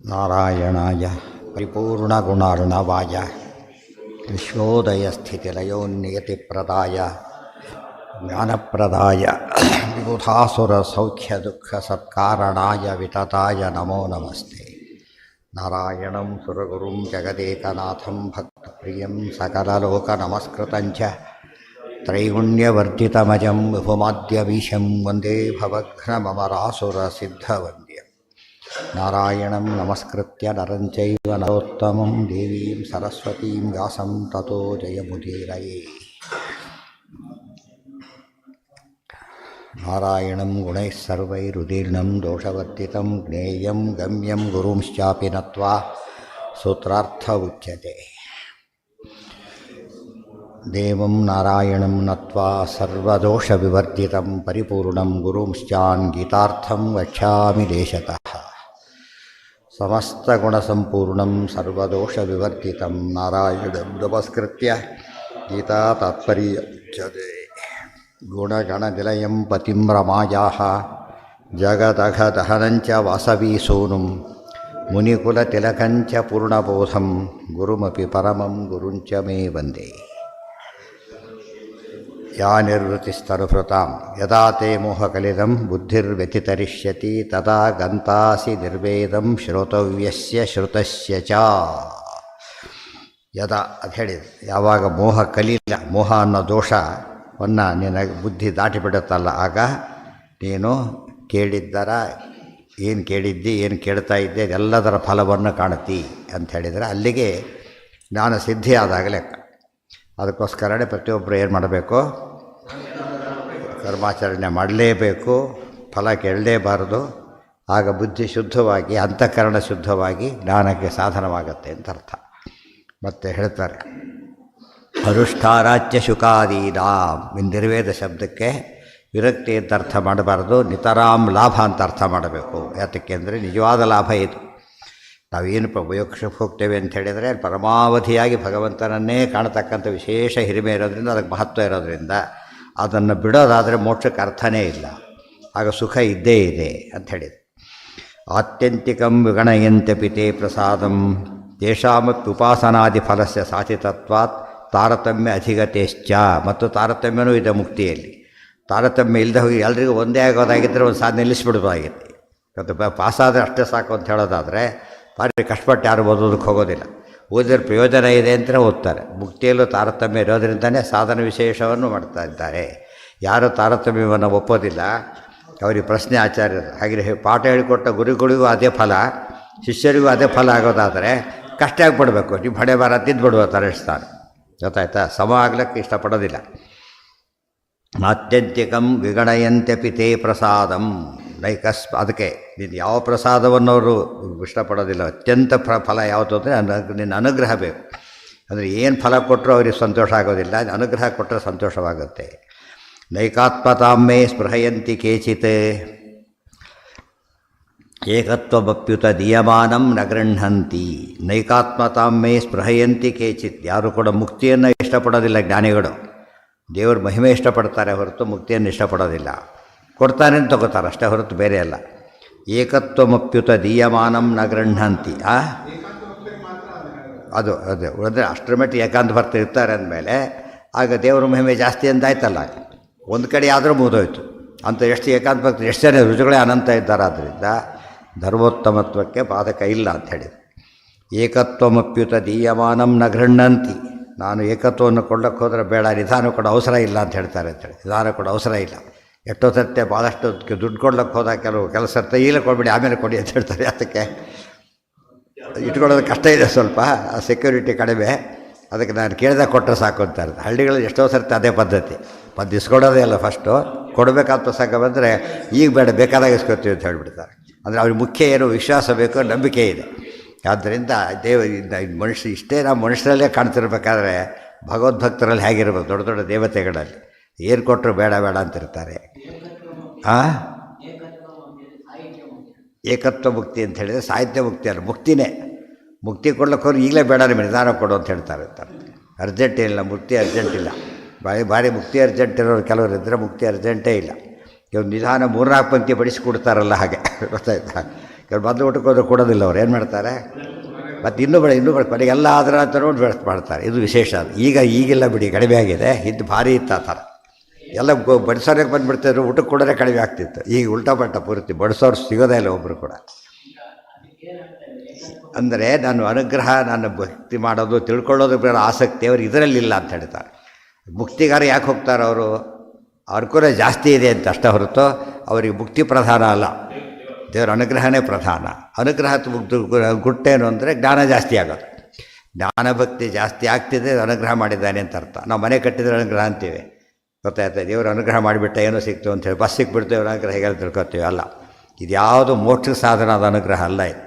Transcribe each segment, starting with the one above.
ನಾರಾಯಣಾಯ ಪರಿಪೂರ್ಣಗುಣಾರ್ಣವಾಯ ವಿಶ್ವೋದಯಸ್ಥಿತಿಲಯೋನ್ನಿಯತಿಪ್ರದಾಯ ಜ್ಞಾನಪ್ರದಾಯ ವಿಬುಧಾಸುರಸೌಖ್ಯದುಃಖಸತ್ಕಾರಣಾಯ ವಿತತಾಯ ನಮೋ ನಮಸ್ತೆ. ನಾರಾಯಣಂ ಸುರಗುರುಂ ಜಗದೇಕನಾಥಂ ಭಕ್ತಪ್ರಿಯಂ ಸಕಲಲೋಕನಮಸ್ಕೃತಂಚ ತ್ರೈಗುಣ್ಯವರ್ಜಿತಮಜಂ ವಿಭುಮಾದ್ಯವೀಶಂ ವಂದೇ ಭವಘ್ನಮರಾಸುರಸಿದ್ಧವಂದ್ಯಂ. ನಾರಾಯಣಂ ನಮಸ್ಕೃತ್ಯ ನರಂ ಚೈವ ನರೋತ್ತಮಂ ದೇವೀಂ ಸರಸ್ವತೀಂ ವ್ಯಾಸಂ ತತೋ ಜಯಮುದೀರಯೇ. ನಾರಾಯಣಂ ಗುಣೈಃ ಸರ್ವೈರುದೀರ್ಣಂ ದೋಷವರ್ಜಿತಂ ಜ್ಞೇಯಂ ಗಮ್ಯಂ ಗುರುಂಶ್ಚಾಪಿ ನತ್ವಾ ಸೂತ್ರಾರ್ಥ ಉಚ್ಯತೆ. ದೇವಂ ನಾರಾಯಣಂ ನತ್ವಾ ಸರ್ವದೋಷವಿವರ್ಜಿತಂ ಪರಿಪೂರ್ಣಂ ಗುರುಂಶ್ಚಾನ್ ಗೀತಾರ್ಥಂ ವಕ್ಷ್ಯಾಮಿ ದೇಶತಃ. ಸಮಸ್ತಗುಣಸಂಪೂರ್ಣಂ ಸರ್ವದೋಷವಿವರ್ಜಿತಂ ನಾರಾಯಣಂ ನಮಸ್ಕೃತ್ಯ ಗೀತಾ ತಾತ್ಪರ್ಯೋಚ್ಯತೆ. ಗುಣಗಣನಿಲಯಂ ಪತಿಂ ರಮಾಯಾಃ ಜಗದಘದಹನಂಚ ವಾಸವೀಸೂನುಂ ಮುನಿಕುಲತಿಲಕಂಚ ಪೂರ್ಣಬೋಧಂ ಗುರುಮಪಿ ಪರಮಂ ಗುರುಂಚ ಮೇ ವಂದೇ. ಯಾ ನಿರ್ವೃತಿಸ್ತನುಭೃತಾಂ ಯದಾ ತೇ ಮೋಹಕಲಿದಂ ಬುದ್ಧಿರ್ವ್ಯತಿತರಿಷ್ಯತಿ ತದಾ ಗಂತಾಸಿ ನಿರ್ವೇದಂ ಶ್ರೋತವ್ಯಸ್ಯ ಶ್ರುತಸ್ಯ ಚ. ಯದಾ ಅದು ಹೇಳಿದೆ, ಯಾವಾಗ ಮೋಹ ಕಲಿಲ್ಲ, ಮೋಹ ಅನ್ನೋ ದೋಷವನ್ನು ನಿನಗೆ ಬುದ್ಧಿ ದಾಟಿಬಿಡುತ್ತಲ್ಲ, ಆಗ ನೀನು ಕೇಳಿದ್ದರ ಏನು ಕೇಳಿದ್ದಿ, ಏನು ಕೇಳ್ತಾ ಇದ್ದೆ, ಎಲ್ಲದರ ಫಲವನ್ನು ಕಾಣುತ್ತಿ ಅಂತ ಹೇಳಿದರೆ ಅಲ್ಲಿಗೆ ಜ್ಞಾನ ಸಿದ್ಧಿ ಆದಾಗ ಲೆಕ್ಕ. ಅದಕ್ಕೋಸ್ಕರನೇ ಪ್ರತಿಯೊಬ್ಬರು ಏನು ಮಾಡಬೇಕು, ಕರ್ಮಾಚರಣೆ ಮಾಡಲೇಬೇಕು, ಫಲ ಕೇಳಲೇಬಾರದು. ಆಗ ಬುದ್ಧಿ ಶುದ್ಧವಾಗಿ, ಅಂತಃಕರಣ ಶುದ್ಧವಾಗಿ ಜ್ಞಾನಕ್ಕೆ ಸಾಧನವಾಗತ್ತೆ ಅಂತ ಅರ್ಥ. ಮತ್ತು ಹೇಳ್ತಾರೆ, ಅನುಷ್ಠಾರಾಜ್ಯ ಶುಕಾದೀನಾಂ. ನಿರ್ವೇದ ಶಬ್ದಕ್ಕೆ ವಿರಕ್ತಿ ಅಂತ ಅರ್ಥ ಮಾಡಬಾರ್ದು, ನಿತರಾಂ ಲಾಭ ಅಂತ ಅರ್ಥ ಮಾಡಬೇಕು. ಯಾತಕ್ಕೆ ಅಂದರೆ ನಿಜವಾದ ಲಾಭ ಇದು. ನಾವೇನು ಮೋಕ್ಷಕ್ಕೆ ಹೋಗ್ತೇವೆ ಅಂತ ಹೇಳಿದರೆ ಪರಮಾವಧಿಯಾಗಿ ಭಗವಂತನನ್ನೇ ಕಾಣತಕ್ಕಂಥ ವಿಶೇಷ ಹಿರಿಮೆ ಇರೋದ್ರಿಂದ, ಅದಕ್ಕೆ ಮಹತ್ವ ಇರೋದ್ರಿಂದ ಅದನ್ನು ಬಿಡೋದಾದರೆ ಮೋಕ್ಷಕ್ಕೆ ಅರ್ಥನೇ ಇಲ್ಲ. ಆಗ ಸುಖ ಇದ್ದೇ ಇದೆ ಅಂತ ಹೇಳಿದೆ. ಆತ್ಯಂತಿಕಂ ವಿಗಣಯಂತೆ ಪಿತೆ ಪ್ರಸಾದಂ ತೇಷಾಮಪಿ ಉಪಾಸನಾದಿ ಫಲಸ್ಯ ಸಾಚಿತತ್ವಾತ್ ತಾರತಮ್ಯ ಅಧಿಗತೇಶ್ಚ. ಮತ್ತು ತಾರತಮ್ಯನೂ ಇದೆ ಮುಕ್ತಿಯಲ್ಲಿ. ತಾರತಮ್ಯ ಇಲ್ಲದೆ ಹೋಗಿ ಎಲ್ರಿಗೂ ಒಂದೇ ಆಗೋದಾಗಿದ್ದರೆ ಒಂದು ಸಾಧನೆ ನಿಲ್ಲಿಸ್ಬಿಡ್ಬೋದಾಗಿತ್ತು. ಮತ್ತು ಪಾಸಾದರೆ ಅಷ್ಟೇ ಸಾಕು ಅಂತ ಹೇಳೋದಾದರೆ ಭಾರಿ ಕಷ್ಟಪಟ್ಟು ಯಾರು ಓದೋದಕ್ಕೆ ಹೋಗೋದಿಲ್ಲ. ಓದಿದ್ರೆ ಪ್ರಯೋಜನ ಇದೆ ಅಂತಲೇ ಓದ್ತಾರೆ. ಮುಕ್ತಿಯಲ್ಲೂ ತಾರತಮ್ಯ ಇರೋದರಿಂದನೇ ಸಾಧನ ವಿಶೇಷವನ್ನು ಮಾಡ್ತಾ ಇದ್ದಾರೆ. ಯಾರು ತಾರತಮ್ಯವನ್ನು ಒಪ್ಪೋದಿಲ್ಲ ಅವರಿಗೆ ಪ್ರಶ್ನೆ ಆಚಾರ್ಯರು. ಹಾಗೆ ಪಾಠ ಹೇಳಿಕೊಟ್ಟ ಗುರುಗಳಿಗೂ ಅದೇ ಫಲ, ಶಿಷ್ಯರಿಗೂ ಅದೇ ಫಲ ಆಗೋದಾದರೆ ಕಷ್ಟ ಆಗಿಬಿಡ್ಬೇಕು. ನೀವು ಹಣೆ ಬಾರ ತಿದ್ದುಬಿಡ್ಬೋದು ಸ್ಥಾನ. ಗೊತ್ತಾಯ್ತಾ? ಸಮ ಆಗ್ಲಿಕ್ಕೆ ಇಷ್ಟಪಡೋದಿಲ್ಲ. ಆತ್ಯಂತಿಕಂ ವಿಗಣಯಂತೆ ಪಿತೆ ಪ್ರಸಾದಂ ಅದಕ್ಕೆ ನೀನು ಯಾವ ಪ್ರಸಾದವನ್ನು ಅವರು ಇಷ್ಟಪಡೋದಿಲ್ಲ. ಅತ್ಯಂತ ಫಲ ಯಾವುದು ಅಂದರೆ ನಿನ್ನ ಅನುಗ್ರಹ ಬೇಕು. ಅಂದರೆ ಏನು ಫಲ ಕೊಟ್ಟರು ಅವ್ರಿಗೆ ಸಂತೋಷ ಆಗೋದಿಲ್ಲ, ಅನುಗ್ರಹ ಕೊಟ್ಟರೆ ಸಂತೋಷವಾಗುತ್ತೆ. ನೈಕಾತ್ಮತಾಮೇ ಸ್ಪೃಹಯಂತಿ ಕೇಚಿತ್ ಏಕತ್ವಮಪ್ಯುತ ದೀಯಮಾನಂ ನ ಗೃಹಂತಿ. ನೈಕಾತ್ಮತಾಮೇ ಸ್ಪೃಹಯಂತಿ ಕೇಚಿತ್. ಯಾರು ಕೂಡ ಮುಕ್ತಿಯನ್ನು ಇಷ್ಟಪಡೋದಿಲ್ಲ. ಜ್ಞಾನಿಗಳು ದೇವ್ರ ಮಹಿಮೆ ಇಷ್ಟಪಡ್ತಾರೆ ಹೊರತು ಮುಕ್ತಿಯನ್ನು ಇಷ್ಟಪಡೋದಿಲ್ಲ. ಕೊಡ್ತಾನೆ ಅಂತ ತಗೋತಾರೆ ಅಷ್ಟೇ ಹೊರತು ಬೇರೆ ಅಲ್ಲ. ಏಕತ್ವಮಪ್ಯುತ ದೀಯಮಾನಂ ನ ಗೃಹಂತಿ. ಅದು ಅಂದರೆ ಅಷ್ಟರ ಮಟ್ಟಿಗೆ ಏಕಾಂತ ಭಕ್ತರು ಇರ್ತಾರೆ ಅಂದಮೇಲೆ ಆಗ ದೇವರ ಮಹಿಮೆ ಜಾಸ್ತಿ ಅಂತಾಯ್ತಲ್ಲ. ಒಂದು ಕಡೆ ಆದರೂ ಮುಗಿದೋಯ್ತು ಅಂತ. ಎಷ್ಟು ಏಕಾಂತ ಭಕ್ತರು ಎಷ್ಟು ಜನ ರುಜುಗಳೇ ಅನಂತ ಇದ್ದಾರೆ. ಆದ್ದರಿಂದ ಧರ್ಮೋತ್ತಮತ್ವಕ್ಕೆ ಬಾಧಕ ಇಲ್ಲ ಅಂತ ಹೇಳಿದ್ರು. ಏಕತ್ವಮಪ್ಯುತ ದೀಯಮಾನಂ ನ ಗೃಹಂತಿ. ನಾನು ಏಕತ್ವವನ್ನು ಕೊಡೋಕ್ಕೆ ಹೋದರೆ ಬೇಡ, ನಿಧಾನ ಕೊಡೋ ಅವಸರ ಇಲ್ಲ ಅಂತ ಹೇಳ್ತಾರೆ ಅಂತೇಳಿ. ನಿಧಾನ ಕೊಡೋ ಅವಸರ ಇಲ್ಲ. ಎಷ್ಟೋ ಸತ್ಯ ಭಾಳಷ್ಟು ದುಡ್ಡು ಕೊಡ್ಲಿಕ್ಕೆ ಹೋದಾಗ ಕೆಲಸ ಈಗಲೇ ಕೊಡ್ಬೇಡಿ ಆಮೇಲೆ ಕೊಡಿ ಅಂತ ಹೇಳ್ತಾರೆ. ಅದಕ್ಕೆ ಇಟ್ಕೊಳ್ಳೋದು ಕಷ್ಟ ಇದೆ ಸ್ವಲ್ಪ, ಸೆಕ್ಯೂರಿಟಿ ಕಡಿಮೆ. ಅದಕ್ಕೆ ನಾನು ಕೇಳಿದಾಗ ಕೊಟ್ಟರೆ ಸಾಕು ಅಂತ ಇರುತ್ತೆ. ಹಳ್ಳಿಗಳಲ್ಲಿ ಎಷ್ಟೋ ಸರ್ತಿ ಅದೇ ಪದ್ಧತಿ. ಇಸ್ಕೊಡೋದೇ ಅಲ್ಲ, ಫಸ್ಟು ಕೊಡಬೇಕಾದ ಪ್ರಸಂಗ ಬಂದರೆ ಈಗ ಬೇಡ ಬೇಕಾದಾಗ ಇಸ್ಕೊತೀವಿ ಅಂತ ಹೇಳಿಬಿಡ್ತಾರೆ. ಅಂದರೆ ಅವ್ರಿಗೆ ಮುಖ್ಯ ಏನು, ವಿಶ್ವಾಸ ಬೇಕು, ನಂಬಿಕೆ ಇದೆ. ಆದ್ದರಿಂದ ಮನುಷ್ಯ ಇಷ್ಟೇ ನಾವು ಮನುಷ್ಯರಲ್ಲೇ ಕಾಣ್ತಿರ್ಬೇಕಾದ್ರೆ ಭಗವದ್ಭಕ್ತರಲ್ಲಿ ಹೇಗಿರ್ಬೋದು, ದೊಡ್ಡ ದೊಡ್ಡ ದೇವತೆಗಳಲ್ಲಿ ಏನು ಕೊಟ್ಟರು ಬೇಡ ಬೇಡ ಅಂತಿರ್ತಾರೆ. ಏಕತ್ವ ಮುಕ್ತಿ ಅಂತ ಹೇಳಿದರೆ ಸಾಹಿತ್ಯ ಮುಕ್ತಿ ಅಲ್ಲ, ಮುಕ್ತಿನೇ. ಮುಕ್ತಿ ಕೊಡ್ಲಿಕ್ಕೆ ಹೋದ್ರೆ ಈಗಲೇ ಬೇಡ ನಿಮಗೆ ನಿಧಾನ ಕೊಡು ಅಂತ ಹೇಳ್ತಾರೆ. ಅರ್ಜೆಂಟ್ ಇಲ್ಲ, ಮುಕ್ತಿ ಅರ್ಜೆಂಟ್ ಇಲ್ಲ. ಭಾರಿ ಮುಕ್ತಿ ಅರ್ಜೆಂಟ್ ಇರೋರು ಕೆಲವರು ಇದ್ದರೆ ಮುಕ್ತಿ ಅರ್ಜೆಂಟೇ ಇಲ್ಲ. ಇವಾಗ ನಿಧಾನ 3-4 ಪಂಕ್ತಿ ಬಡಿಸಿಕೊಡ್ತಾರಲ್ಲ ಹಾಗೆ. ಗೊತ್ತಾಯ್ತಾ? ಇವ್ರು ಮೊದಲು ಊಟಕ್ಕೆ ಹೋದ್ರೆ ಕೊಡೋದಿಲ್ಲ ಅವ್ರು ಏನು ಮಾಡ್ತಾರೆ, ಮತ್ತು ಇನ್ನೂ ಬೇಡ ಕೊನೆಗೆ ಎಲ್ಲ ಆದ್ರೆ ಅಂತ ನೋಡಿ ಮಾಡ್ತಾರೆ. ಇದು ವಿಶೇಷ. ಅದು ಈಗೆಲ್ಲ ಬಿಡಿ ಕಡಿಮೆ ಆಗಿದೆ. ಇದು ಭಾರಿ ಇತ್ತು ಆ ಥರ. ಎಲ್ಲ ಬಡಿಸೋರಿಗೆ ಬಂದುಬಿಡ್ತಿದ್ರು, ಊಟಕ್ಕೆ ಕೊಡೋರೆ ಕಡಿಮೆ ಆಗ್ತಿತ್ತು. ಈಗ ಉಲ್ಟಾ ಪಟ್ಟ ಪೂರ್ತಿ ಬಡಿಸೋರು ಸಿಗೋದೇ ಇಲ್ಲ ಒಬ್ಬರು ಕೂಡ. ಅಂದರೆ ನಾನು ಅನುಗ್ರಹ, ನಾನು ಭಕ್ತಿ ಮಾಡೋದು ತಿಳ್ಕೊಳ್ಳೋದು ಬೇರೆ ಆಸಕ್ತಿ ಅವ್ರು ಇದರಲ್ಲಿಲ್ಲ ಅಂತ ಹೇಳ್ತಾರೆ. ಮುಕ್ತಿಗಾರ ಯಾಕೆ ಹೋಗ್ತಾರೆ ಅವರು? ಅನುಕೂಲ ಜಾಸ್ತಿ ಇದೆ ಅಂತ ಅಷ್ಟೇ ಹೊರತು ಅವರಿಗೆ ಮುಕ್ತಿ ಪ್ರಧಾನ ಅಲ್ಲ, ದೇವರ ಅನುಗ್ರಹನೇ ಪ್ರಧಾನ. ಅನುಗ್ರಹ ಗುಟ್ಟೇನು ಅಂದರೆ ಜ್ಞಾನ ಜಾಸ್ತಿ ಆಗೋದು. ಜ್ಞಾನ ಭಕ್ತಿ ಜಾಸ್ತಿ ಆಗ್ತಿದೆ, ಅನುಗ್ರಹ ಮಾಡಿದ್ದಾನೆ ಅಂತ ಅರ್ಥ. ನಾವು ಮನೆ ಕಟ್ಟಿದ್ರೆ ಅನುಗ್ರಹ ಅಂತೀವಿ, ಗೊತ್ತಾಯ್ತಾ? ದೇವರು ಅನುಗ್ರಹ ಮಾಡಿಬಿಟ್ಟ ಏನೋ ಸಿಕ್ತು ಅಂತೇಳಿ ಬಸ್ ಸಿಕ್ಬಿಡ್ತೇವೆ ಅನುಗ್ರಹ ಹೇಗೆ ತಿಳ್ಕೊತೀವಿ. ಅಲ್ಲ, ಇದು ಯಾವುದು ಮೋಕ್ಷ ಸಾಧನ, ಅದು ಅನುಗ್ರಹ ಅಲ್ಲ. ಇದು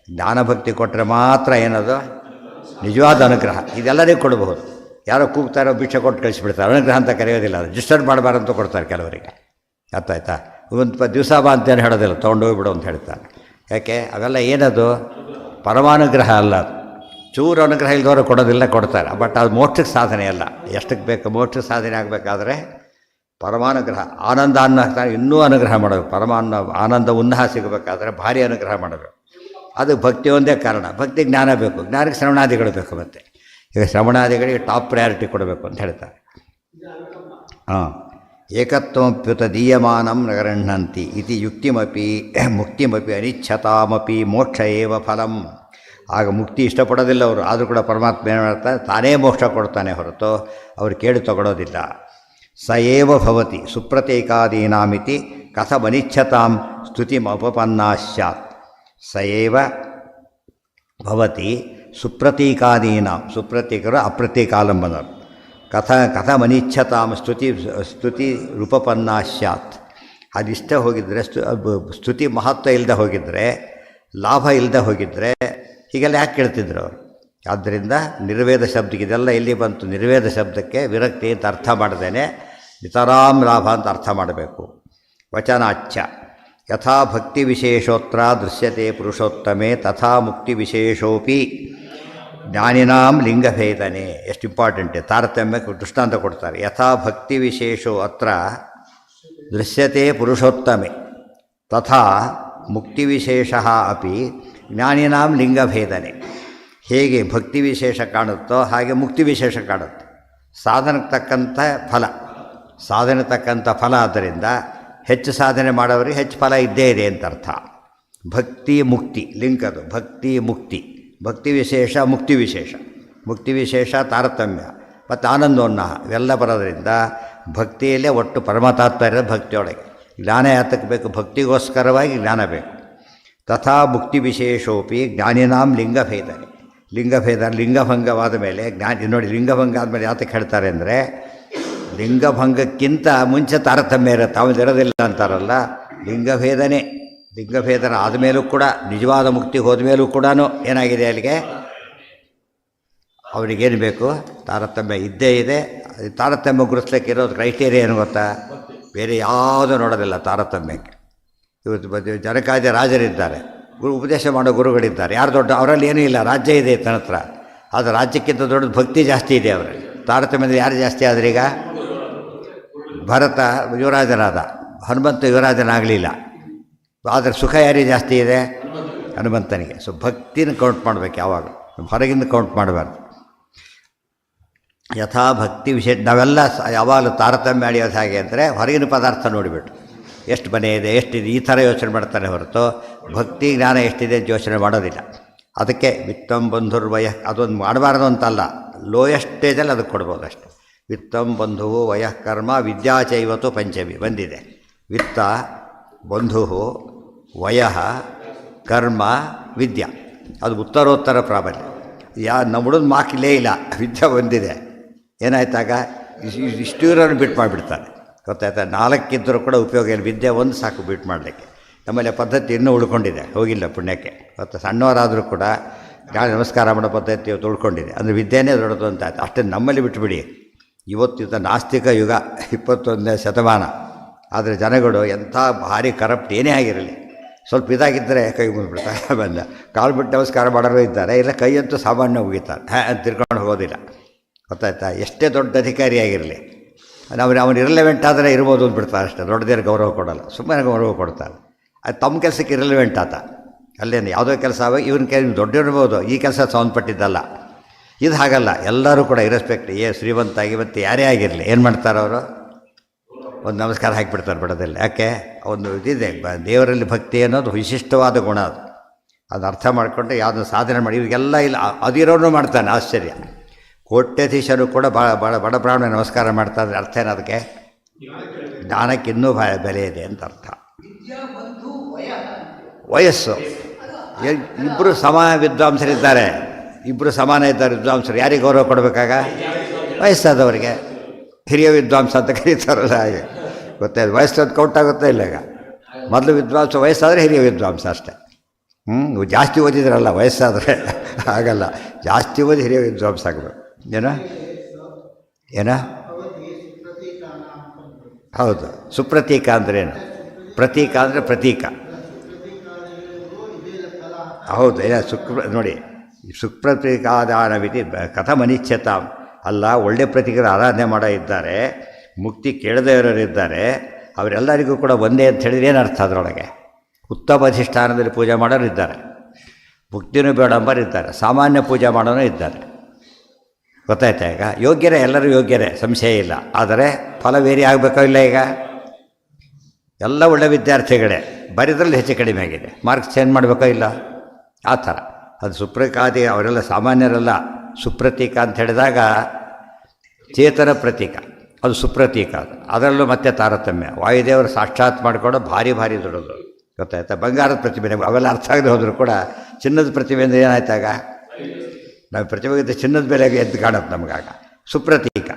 ಜ್ಞಾನಭಕ್ತಿ ಕೊಟ್ಟರೆ ಮಾತ್ರ ಏನದು ನಿಜವಾದ ಅನುಗ್ರಹ. ಇದೆಲ್ಲರಿಗೂ ಕೊಡಬಹುದು. ಯಾರೋ ಕೂಗ್ತಾರೋ ಭಿಕ್ಷೆ ಕೊಟ್ಟು ಕಳಿಸಿಬಿಡ್ತಾರೆ, ಅನುಗ್ರಹ ಅಂತ ಕರೆಯೋದಿಲ್ಲ. ಅದು ಡಿಸ್ಟರ್ಬ್ ಮಾಡಬಾರಂತ ಕೊಡ್ತಾರೆ ಕೆಲವರಿಗೆ, ಅರ್ಥ ಆಯ್ತಾ? ಒಂದು ದಿವಸ ಬಾ ಅಂತೇನು ಹೇಳೋದಿಲ್ಲ, ತೊಗೊಂಡೋಗ್ಬಿಡು ಅಂತ ಹೇಳ್ತಾರೆ. ಯಾಕೆ? ಅವೆಲ್ಲ ಏನದು ಪರಮಾನುಗ್ರಹ ಅಲ್ಲ. ಅದು ಚೂರು ಅನುಗ್ರಹ ಇಲ್ದವರು ಕೊಡೋದಿಲ್ಲ, ಕೊಡ್ತಾರೆ. ಬಟ್ ಅದು ಮೋಕ್ಷಕ್ಕೆ ಸಾಧನೆ ಅಲ್ಲ. ಎಷ್ಟಕ್ಕೆ ಬೇಕು ಮೋಕ್ಷ ಸಾಧನೆ ಆಗಬೇಕಾದ್ರೆ ಪರಮಾನುಗ್ರಹ. ಆನಂದ ಅನ್ನ ಇನ್ನೂ ಅನುಗ್ರಹ ಮಾಡಬೇಕು. ಆನಂದ ಉನ್ನಾಹ ಸಿಗಬೇಕಾದ್ರೆ ಭಾರಿ ಅನುಗ್ರಹ ಮಾಡಬೇಕು. ಅದು ಭಕ್ತಿ ಒಂದೇ ಕಾರಣ. ಭಕ್ತಿ ಜ್ಞಾನ ಬೇಕು, ಜ್ಞಾನಕ್ಕೆ ಶ್ರವಣಾದಿಗಳು ಬೇಕು. ಮತ್ತು ಈಗ ಶ್ರವಣಾದಿಗಳಿಗೆ ಟಾಪ್ ಪ್ರಯಾರಿಟಿ ಕೊಡಬೇಕು ಅಂತ ಹೇಳ್ತಾರೆ. ಹಾಂ, ಏಕತ್ವಪ್ಯುತ ದೀಯಮಾನಂ ನಗರಣ್ಣಂತಿ ಇತಿ ಯುಕ್ತಿಮಪಿ ಮುಕ್ತಿಮಪಿ ಅನಿಚ್ಛತಾಮಪಿ ಮೋಕ್ಷ ಏವ ಫಲಂ. ಆಗ ಮುಕ್ತಿ ಇಷ್ಟಪಡೋದಿಲ್ಲ ಅವರು, ಆದರೂ ಕೂಡ ಪರಮಾತ್ಮ ಏನು ಮಾಡ್ತಾರೆ, ತಾನೇ ಮೋಕ್ಷ ಕೊಡ್ತಾನೆ ಹೊರತು ಅವರು ಕೇಳಿ ತಗೊಳ್ಳೋದಿಲ್ಲ. ಸ ಏವ ಭವತಿ ಸುಪ್ರತೀಕಾದೀನಾಮಿತಿ ಕಥಮನಿಚ್ಛತಾಂ ಸ್ತುತಿಮುಪಪನ್ನಾ ಸ್ಯಾತ್. ಸ ಏವ ಭವತಿ ಸುಪ್ರತೀಕಾದೀನಾಂ, ಸುಪ್ರತೀಕರು ಅಪ್ರತೀಕಾಲಂಬನರು. ಕಥಮನಿಚ್ಛತಾಂ ಸ್ತುತಿ ರೂಪಪನ್ನಾ ಸ್ಯಾತ್. ಅದಿಷ್ಟ ಹೋಗಿದ್ದರೆ ಸ್ತುತಿ ಮಹತ್ವ ಇಲ್ಲದೆ ಹೋಗಿದ್ದರೆ, ಲಾಭ ಇಲ್ಲದೆ ಹೋಗಿದ್ದರೆ ಹೀಗೆಲ್ಲ ಯಾಕೆ ಕೇಳ್ತಿದ್ರು ಅವರು? ಆದ್ದರಿಂದ ನಿರ್ವೇದ ಶಬ್ದಕ್ಕೆ ಇದೆಲ್ಲ ಎಲ್ಲಿ ಬಂತು? ನಿರ್ವೇದ ಶಬ್ದಕ್ಕೆ ವಿರಕ್ತಿ ಅಂತ ಅರ್ಥ ಮಾಡ್ದೇನೆ ನಿತರಾಂ ಲಾಭ ಅಂತ ಅರ್ಥ ಮಾಡಬೇಕು. ವಚನಾಚ್ಛ ಯಥಾ ಭಕ್ತಿ ವಿಶೇಷೋತ್ರ ದೃಶ್ಯತೆ ಪುರುಷೋತ್ತಮೆ ತಥಾ ಮುಕ್ತಿ ವಿಶೇಷೋಪಿ ಜ್ಞಾನಿನಾಂ ಲಿಂಗಭೇದನೆ. ಎಷ್ಟು ಇಂಪಾರ್ಟೆಂಟ್ ತಾರತಮ್ಯಕ್ಕೆ ದೃಷ್ಟಾಂತ ಕೊಡ್ತಾರೆ. ಯಥಾ ಭಕ್ತಿ ವಿಶೇಷೋ ಅತ್ರ ದೃಶ್ಯತೆ ಪುರುಷೋತ್ತಮೆ ತಥಾ ಮುಕ್ತಿ ವಿಶೇಷ ಅಪಿ ಜ್ಞಾನಿನಾಂ ಲಿಂಗಭೇದನೆ. ಹೇಗೆ ಭಕ್ತಿ ವಿಶೇಷ ಕಾಣುತ್ತೋ ಹಾಗೆ ಮುಕ್ತಿ ವಿಶೇಷ ಕಾಣುತ್ತೆ. ಸಾಧನಕ್ಕೆ ತಕ್ಕಂಥ ಫಲ, ಸಾಧನೆ ತಕ್ಕಂಥ ಫಲ. ಆದ್ದರಿಂದ ಹೆಚ್ಚು ಸಾಧನೆ ಮಾಡೋರಿಗೆ ಹೆಚ್ಚು ಫಲ ಇದ್ದೇ ಇದೆ ಅಂತ ಅರ್ಥ. ಭಕ್ತಿ ಮುಕ್ತಿ ಲಿಂಕ್ ಅದು. ಭಕ್ತಿ ಮುಕ್ತಿ, ಭಕ್ತಿ ವಿಶೇಷ ಮುಕ್ತಿ ವಿಶೇಷ. ಮುಕ್ತಿ ವಿಶೇಷ ತಾರತಮ್ಯ ಮತ್ತು ಆನಂದೋನ್ನಾಹ ಇವೆಲ್ಲ ಬರೋದರಿಂದ ಭಕ್ತಿಯಲ್ಲೇ ಒಟ್ಟು ಪರಮತಾತ್ಪರ್ಯ ಭಕ್ತಿಯೊಳಗೆ. ಜ್ಞಾನ ಯಾತಕ್ಕೆ ಬೇಕು? ಭಕ್ತಿಗೋಸ್ಕರವಾಗಿ ಜ್ಞಾನ ಬೇಕು. ತಥಾ ಮುಕ್ತಿ ವಿಶೇಷೋಪಿ ಜ್ಞಾನಿನಾಂ ಲಿಂಗಭೇದನೆ. ಲಿಂಗಭೇದ ಲಿಂಗಭಂಗವಾದ ಮೇಲೆ ನೋಡಿ, ಲಿಂಗಭಂಗ ಆದಮೇಲೆ ಯಾತಕ್ಕೆ ಹೇಳ್ತಾರೆ ಅಂದರೆ, ಲಿಂಗಭಂಗಕ್ಕಿಂತ ಮುಂಚೆ ತಾರತಮ್ಯ ಇರುತ್ತೆ, ಅವನು ಇರೋದಿಲ್ಲ ಅಂತಾರಲ್ಲ. ಲಿಂಗಭೇದನೆ, ಲಿಂಗಭೇದನ ಆದಮೇಲೂ ಕೂಡ ನಿಜವಾದ ಮುಕ್ತಿಗೆ ಹೋದ ಮೇಲೂ ಕೂಡ ಏನಾಗಿದೆ ಅಲ್ಲಿಗೆ? ಅವನಿಗೇನು ಬೇಕು? ತಾರತಮ್ಯ ಇದ್ದೇ ಇದೆ. ತಾರತಮ್ಯ ಗುರುತಿಸ್ಲಿಕ್ಕೆ ಇರೋದು ಕ್ರೈಟೀರಿಯಾ ಏನು ಗೊತ್ತಾ? ಬೇರೆ ಯಾವುದೂ ನೋಡೋದಿಲ್ಲ ತಾರತಮ್ಯಕ್ಕೆ. ಇವತ್ತು ಜನಕಾರ್ಯ ರಾಜರಿದ್ದಾರೆ, ಉಪದೇಶ ಮಾಡೋ ಗುರುಗಳಿದ್ದಾರೆ. ಯಾರು ದೊಡ್ಡ? ಅವರಲ್ಲಿ ಏನೂ ಇಲ್ಲ, ರಾಜ್ಯ ಇದೆ ತನ್ನ ಹತ್ರ. ಆದರೆ ರಾಜ್ಯಕ್ಕಿಂತ ದೊಡ್ಡದು ಭಕ್ತಿ ಜಾಸ್ತಿ ಇದೆ ಅವರಲ್ಲಿ. ತಾರತಮ್ಯದಲ್ಲಿ ಯಾರು ಜಾಸ್ತಿ ಆದ್ರೀಗ? ಭರತ ಯುವರಾಜನಾದ, ಹನುಮಂತ ಯುವರಾಜನಾಗಲಿಲ್ಲ. ಆದರೆ ಸುಖ ಯಾರಿಗೆ ಜಾಸ್ತಿ ಇದೆ? ಹನುಮಂತನಿಗೆ. ಸೊ ಭಕ್ತಿನ ಕೌಂಟ್ ಮಾಡಬೇಕು ಯಾವಾಗ, ಹೊರಗಿಂದ ಕೌಂಟ್ ಮಾಡಬಾರ್ದು. ಯಥಾ ಭಕ್ತಿ ವಿಶೇಷ. ನಾವೆಲ್ಲ ಯಾವಾಗಲೂ ತಾರತಮ್ಯ ಅಡಿಯೋದು ಹೇಗೆ ಅಂದರೆ, ಹೊರಗಿನ ಪದಾರ್ಥ ನೋಡಿಬಿಟ್ಟು ಎಷ್ಟು ಮನೆ ಇದೆ, ಎಷ್ಟಿದೆ, ಈ ಥರ ಯೋಚನೆ ಮಾಡ್ತಾನೆ ಹೊರತು ಭಕ್ತಿ ಜ್ಞಾನ ಎಷ್ಟಿದೆ ಅಂತ ಯೋಚನೆ ಮಾಡೋದಿಲ್ಲ. ಅದಕ್ಕೆ ವಿತ್ತಂ ಬಂಧುರ್ವಯ ಅದೊಂದು ಮಾಡಬಾರ್ದು ಅಂತಲ್ಲ, ಲೋಯೆಸ್ಟ್ ಸ್ಟೇಜಲ್ಲಿ ಅದಕ್ಕೆ ಕೊಡ್ಬೋದು ಅಷ್ಟೆ. ವಿತ್ತಂ ಬಂಧುವು ವಯಃ ಕರ್ಮ ವಿದ್ಯಾಚೈವತು ಪಂಚಮಿ ಬಂದಿದೆ. ವಿತ್ತ, ಬಂಧು, ವಯಃ, ಕರ್ಮ, ವಿದ್ಯಾ, ಅದು ಉತ್ತರೋತ್ತರ ಪ್ರಾಬಲ್ಯ. ನಮ್ಮುಡಿದ ಮಾಕಿಲ್ಲೇ ಇಲ್ಲ, ವಿದ್ಯೆ ಬಂದಿದೆ. ಏನಾಯ್ತಾಗ ಇಷ್ಟು ಇರೋನು ಬಿಟ್ಟು ಮಾಡಿಬಿಡ್ತಾನೆ, ಗೊತ್ತಾಯ್ತಾ? ನಾಲ್ಕಿದ್ದರೂ ಕೂಡ ಉಪಯೋಗ ಇಲ್ಲ, ವಿದ್ಯೆ ಒಂದು ಸಾಕು ಬಿಟ್ಟು ಮಾಡಲಿಕ್ಕೆ. ನಮ್ಮಲ್ಲಿ ಪದ್ಧತಿ ಇನ್ನೂ ಉಳ್ಕೊಂಡಿದೆ, ಹೋಗಿಲ್ಲ ಪುಣ್ಯಕ್ಕೆ. ಮತ್ತು ಸಣ್ಣವರಾದರೂ ಕೂಡ ಗಾಳಿ ನಮಸ್ಕಾರ ಮಾಡೋ ಪದ್ಧತಿ ಇವತ್ತು ಉಳ್ಕೊಂಡಿದೆ. ಅಂದರೆ ವಿದ್ಯೆನೇ ದೊಡ್ಡದು ಅಂತ ಆಯ್ತು. ಅಷ್ಟೇ ನಮ್ಮಲ್ಲಿ ಬಿಟ್ಟುಬಿಡಿ. ಇವತ್ತು ನಾಸ್ತಿಕ ಯುಗ, 21ನೇ ಶತಮಾನ. ಆದರೆ ಜನಗಳು ಎಂಥ ಭಾರಿ ಕರಪ್ಟ್ ಏನೇ ಆಗಿರಲಿ, ಸ್ವಲ್ಪ ಇದಾಗಿದ್ದರೆ ಕೈ ಮುಗಿದ್ಬಿಡ್ತಾರೆ. ಬಂದ ಕಾಲು ಬಿಟ್ಟು ನಮಸ್ಕಾರ ಮಾಡೋರು ಇದ್ದಾರೆ, ಇಲ್ಲ ಕೈಯಂತೂ ಸಾಮಾನ್ಯ ಮುಗಿತಾರೆ, ಅಂತ ತಿರ್ಕೊಂಡು ಹೋಗೋದಿಲ್ಲ, ಗೊತ್ತಾಯ್ತಾ? ಎಷ್ಟೇ ದೊಡ್ಡ ಅಧಿಕಾರಿಯಾಗಿರಲಿ, ಅವನು ಇರಲೆವೆಂಟ್ ಆದರೆ ಇರ್ಬೋದು ಅಂದ್ಬಿಡ್ತಾರೆ ಅಷ್ಟೇ. ದೊಡ್ಡದೇನು ಗೌರವ ಕೊಡೋಲ್ಲ, ಸುಮ್ಮನೆ ಗೌರವ ಕೊಡ್ತಾರೆ. ಅದು ತಮ್ಮ ಕೆಲಸಕ್ಕೆ ಇರಲೆವೆಂಟ್ ಆತ, ಅಲ್ಲೇನು ಯಾವುದೋ ಕೆಲಸ ಆವಾಗ ಇವನ ಕೈ ದೊಡ್ಡಿರ್ಬೋದು, ಈ ಕೆಲಸ ಸಂಬಂಧಪಟ್ಟಿದ್ದಲ್ಲ. ಇದು ಹಾಗಲ್ಲ, ಎಲ್ಲರೂ ಕೂಡ ಇರೆಸ್ಪೆಕ್ಟ್, ಶ್ರೀಮಂತ ಆಗಿವತ್ತು ಯಾರೇ ಆಗಿರಲಿ ಏನು ಮಾಡ್ತಾರೆ ಅವರು? ಒಂದು ನಮಸ್ಕಾರ ಹಾಕಿಬಿಡ್ತಾರೆ ಬಿಡೋದಿಲ್ಲ. ಯಾಕೆ? ಒಂದು ಇದಿದೆ, ದೇವರಲ್ಲಿ ಭಕ್ತಿ ಅನ್ನೋದು ವಿಶಿಷ್ಟವಾದ ಗುಣ. ಅದು ಅರ್ಥ ಮಾಡಿಕೊಂಡ್ರೆ ಯಾವುದೋ ಸಾಧನೆ ಮಾಡಿ ಇವಾಗೆಲ್ಲ ಇಲ್ಲ, ಅದಿರೋನು ಮಾಡ್ತಾನೆ. ಆಶ್ಚರ್ಯ, ಕೋಟ್ಯಾಧೀಶರು ಕೂಡ ಭಾಳ ಬಡ ಬ್ರಾಹ್ಮಣ ನಮಸ್ಕಾರ ಮಾಡ್ತಾರೆ. ಅರ್ಥ ಏನು ಅದಕ್ಕೆ? ಜ್ಞಾನಕ್ಕೆ ಇನ್ನೂ ಬೆಲೆ ಇದೆ ಅಂತ ಅರ್ಥ. ವಯಸ್ಸು, ಇಬ್ಬರು ಸಮಾನ ವಿದ್ವಾಂಸರಿದ್ದಾರೆ, ಇಬ್ಬರು ಸಮಾನ ಇದ್ದಾರೆ ವಿದ್ವಾಂಸರು. ಯಾರಿಗೆ ಗೌರವ ಕೊಡಬೇಕಾಗ? ವಯಸ್ಸಾದವರಿಗೆ ಹಿರಿಯ ವಿದ್ವಾಂಸ ಅಂತ ಕರೀತಾರಲ್ಲ, ಹಾಗೆ ಗೊತ್ತಾಯ್ತು. ವಯಸ್ಸು ಕೌಂಟ್ ಆಗುತ್ತಾ ಇಲ್ಲ? ಈಗ ಮೊದಲು ವಿದ್ವಾಂಸ, ವಯಸ್ಸಾದರೆ ಹಿರಿಯ ವಿದ್ವಾಂಸ ಅಷ್ಟೇ. ನೀವು ಜಾಸ್ತಿ ಓದಿದ್ರಲ್ಲ, ವಯಸ್ಸಾದರೆ ಆಗಲ್ಲ. ಜಾಸ್ತಿ ಓದಿ ಹಿರಿಯ ವಿದ್ವಾಂಸ ಆಗಬೇಕು. ಏನ ಹೌದು. ಸುಪ್ರತೀಕ ಅಂದ್ರೇನು? ಪ್ರತೀಕ ಅಂದರೆ ಪ್ರತೀಕ. ಹೌದು, ನೋಡಿ, ಸುಪ್ರತೀಕಾದಾನವಿಧಿ ಕಥಮನಿಚ್ಛತ ಅಲ್ಲ. ಒಳ್ಳೆ ಪ್ರತೀಕರ ಆರಾಧನೆ ಮಾಡೋ ಇದ್ದಾರೆ, ಮುಕ್ತಿ ಕೇಳದೇ ಇರೋರಿದ್ದಾರೆ, ಅವರೆಲ್ಲರಿಗೂ ಕೂಡ ಒಂದೇ ಅಂತ ಹೇಳಿದ್ರೆ ಏನು ಅರ್ಥ? ಅದರೊಳಗೆ ಉತ್ತಮ ಅಧಿಷ್ಠಾನದಲ್ಲಿ ಪೂಜೆ ಮಾಡೋರು ಇದ್ದಾರೆ, ಮುಕ್ತಿನೂ ಬೇಡಂಬರು ಇದ್ದಾರೆ, ಸಾಮಾನ್ಯ ಪೂಜೆ ಮಾಡೋನು ಇದ್ದಾರೆ. ಗೊತ್ತಾಯ್ತಾ? ಈಗ ಯೋಗ್ಯರೇ, ಎಲ್ಲರೂ ಯೋಗ್ಯರೇ, ಸಂಶಯ ಇಲ್ಲ. ಆದರೆ ಫಲ ವೇರಿ ಆಗಬೇಕೋ ಇಲ್ಲ? ಈಗ ಎಲ್ಲ ಒಳ್ಳೆ ವಿದ್ಯಾರ್ಥಿಗಳೇ, ಬರೀದ್ರಲ್ಲಿ ಹೆಚ್ಚು ಕಡಿಮೆ ಆಗಿದೆ, ಮಾರ್ಕ್ಸ್ ಚೇಂಜ್ ಮಾಡಬೇಕೋ ಇಲ್ಲ? ಆ ಥರ ಅದು ಸುಪ್ರಕಾದಿ, ಅವರೆಲ್ಲ ಸಾಮಾನ್ಯರಲ್ಲ. ಸುಪ್ರತೀಕ ಅಂತ ಹೇಳಿದಾಗ ಚೇತನ ಪ್ರತೀಕ, ಅದು ಸುಪ್ರತೀಕ. ಅದರಲ್ಲೂ ಮತ್ತೆ ತಾರತಮ್ಯ. ವಾಯುದೇವರು ಸಾಕ್ಷಾತ್ ಮಾಡಿಕೊಂಡು ಭಾರಿ ದೊಡ್ಡದು. ಗೊತ್ತಾಯ್ತಾ? ಬಂಗಾರದ ಪ್ರತಿಮೆ ಅವೆಲ್ಲ ಅರ್ಥ ಆಗದೆ ಹೋದರೂ ಕೂಡ ಚಿನ್ನದ ಪ್ರತಿಮೆ ಅಂದರೆ ಏನಾಯ್ತಾಗ? ನಾವು ಪ್ರತಿಮೆಗಿಂತ ಚಿನ್ನದ ಬೆಲೆಗೆ ಎದ್ದು ಕಾಣುತ್ತೆ ನಮಗಾಗ. ಸುಪ್ರತೀಕ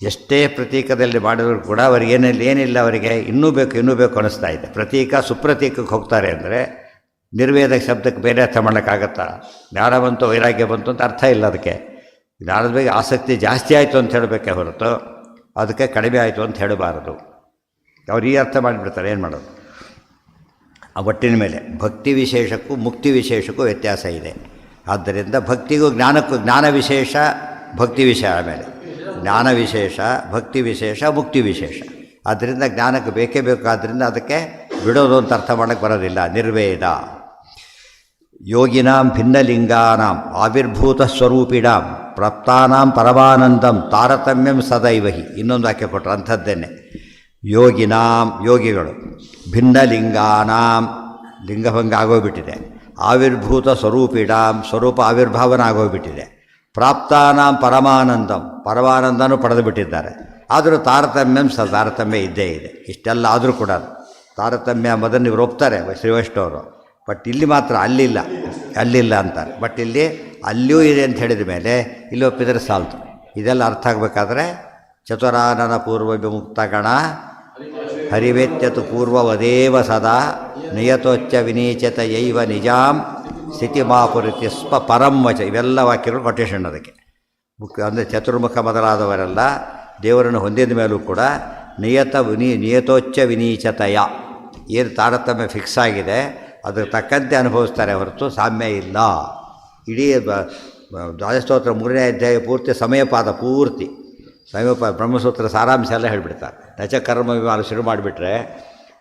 ಎಷ್ಟೇ ಪ್ರತೀಕದಲ್ಲಿ ಮಾಡಿದ್ರು ಕೂಡ ಅವ್ರಿಗೆ ಏನಿಲ್ಲ, ಅವರಿಗೆ ಇನ್ನೂ ಬೇಕು ಅನ್ನಿಸ್ತಾ ಇದೆ. ಪ್ರತೀಕ ಸುಪ್ರತೀಕಕ್ಕೆ ಹೋಗ್ತಾರೆ ಅಂದರೆ ನಿರ್ವೇದ ಶಬ್ದಕ್ಕೆ ಬೇರೆ ಅರ್ಥ ಮಾಡೋಕ್ಕಾಗತ್ತಾ? ಜ್ಞಾನ ಬಂತು, ವೈರಾಗ್ಯ ಬಂತು ಅಂತ ಅರ್ಥ ಇಲ್ಲ. ಅದಕ್ಕೆ ಜ್ಞಾನದ ಬಗ್ಗೆ ಆಸಕ್ತಿ ಜಾಸ್ತಿ ಆಯಿತು ಅಂತ ಹೇಳಬೇಕೆ ಹೊರತು ಅದಕ್ಕೆ ಕಡಿಮೆ ಆಯಿತು ಅಂತ ಹೇಳಬಾರದು. ಅವ್ರು ಈ ಅರ್ಥ ಮಾಡಿಬಿಡ್ತಾರೆ. ಏನು ಮಾಡೋದು? ಆ ಒಟ್ಟಿನ ಮೇಲೆ ಭಕ್ತಿ ವಿಶೇಷಕ್ಕೂ ಮುಕ್ತಿ ವಿಶೇಷಕ್ಕೂ ವ್ಯತ್ಯಾಸ ಇದೆ. ಆದ್ದರಿಂದ ಭಕ್ತಿಗೂ ಜ್ಞಾನಕ್ಕೂ, ಜ್ಞಾನ ವಿಶೇಷ ಭಕ್ತಿ ವಿಷಯ, ಆಮೇಲೆ ಜ್ಞಾನ ವಿಶೇಷ ಭಕ್ತಿ ವಿಶೇಷ ಮುಕ್ತಿ ವಿಶೇಷ. ಆದ್ದರಿಂದ ಜ್ಞಾನಕ್ಕೆ ಬೇಕೇ ಬೇಕಾದ್ದರಿಂದ ಅದಕ್ಕೆ ಬಿಡೋದು ಅಂತ ಅರ್ಥ ಮಾಡೋಕ್ಕೆ ಬರೋದಿಲ್ಲ. ನಿರ್ವೇದ ಯೋಗಿನಾಂ ಭಿನ್ನಲಿಂಗಾನಾಂ ಆವಿರ್ಭೂತ ಸ್ವರೂಪಿಣಾಂ ಪ್ರಾಪ್ತಾನಾಂ ಪರಮಾನಂದಂ ತಾರತಮ್ಯಂ ಸದೈವಹಿ. ಇನ್ನೊಂದು ವಾಕ್ಯ ಕೊಟ್ಟರು ಅಂಥದ್ದೇನೆ. ಯೋಗಿನಾಂ, ಯೋಗಿಗಳು, ಭಿನ್ನಲಿಂಗಾನಾಂ, ಲಿಂಗಭಂಗ ಆಗೋಗ್ಬಿಟ್ಟಿದೆ. ಆವಿರ್ಭೂತ ಸ್ವರೂಪಿಣಾಂ, ಸ್ವರೂಪ ಆವಿರ್ಭಾವನ ಆಗೋಗ್ಬಿಟ್ಟಿದೆ. ಪ್ರಾಪ್ತಾನಾಂ ಪರಮಾನಂದಂ, ಪರಮಾನಂದನೂ ಪಡೆದು ಬಿಟ್ಟಿದ್ದಾರೆ. ಆದರೂ ತಾರತಮ್ಯಂ ತಾರತಮ್ಯ ಇದ್ದೇ ಇದೆ. ಇಷ್ಟೆಲ್ಲ ಆದರೂ ಕೂಡ ತಾರತಮ್ಯ ಮೊದಲು ಇವರು ಒಪ್ತಾರೆ ಶ್ರೀವೈಷ್ಣವರು. ಬಟ್ ಇಲ್ಲಿ ಮಾತ್ರ ಅಲ್ಲಿಲ್ಲ ಅಂತಾರೆ. ಬಟ್ ಇಲ್ಲಿ ಅಲ್ಲಿಯೂ ಇದೆ ಅಂತ ಹೇಳಿದ ಮೇಲೆ ಇಲ್ಲಿ ಒಪ್ಪಿದರೆ ಸಾಲ್ತು. ಇದೆಲ್ಲ ಅರ್ಥ ಆಗಬೇಕಾದ್ರೆ ಚತುರಾನನ ಪೂರ್ವ ವಿಮುಕ್ತಗಣ ಹರಿವೇತ್ಯತು ಪೂರ್ವವದೇವ ಸದಾ ನಿಯತೋಚ್ಚ ವಿನೀಚತ ಯೈವ ನಿಜಾಂ ಸ್ಥಿತಿಮಾಪುರಿತಿ ಸ್ವ ಪರಂ ವಚ. ಇವೆಲ್ಲ ವಾಕ್ಯಗಳು ಕೊಟೇಶನ್ ಅದಕ್ಕೆ. ಅಂದರೆ ಚತುರ್ಮುಖ ಮೊದಲಾದವರೆಲ್ಲ ದೇವರನ್ನು ಹೊಂದಿದ ಮೇಲೂ ಕೂಡ ನಿಯತೋಚ್ಚ ವಿನೀಚತೆಯ, ಏನು ತಾರತಮ್ಯ ಫಿಕ್ಸ್ ಆಗಿದೆ ಅದಕ್ಕೆ ತಕ್ಕಂತೆ ಅನುಭವಿಸ್ತಾರೆ ಹೊರತು ಸಾಮ್ಯ ಇಲ್ಲ. ಇಡೀ ದ್ವಾದಶಸ್ತೋತ್ರ 3ನೇ ಅಧ್ಯಾಯ ಪೂರ್ತಿ ಸಮಯಪಾದ ಪೂರ್ತಿ ಸಮಯಪಾದ ಬ್ರಹ್ಮಸೂತ್ರ ಸಾರಾಂಶ ಎಲ್ಲ ಹೇಳಿಬಿಡ್ತಾರೆ. ನಚ ಕರ್ಮ ವಿಮಾನ ಶುರು ಮಾಡಿಬಿಟ್ರೆ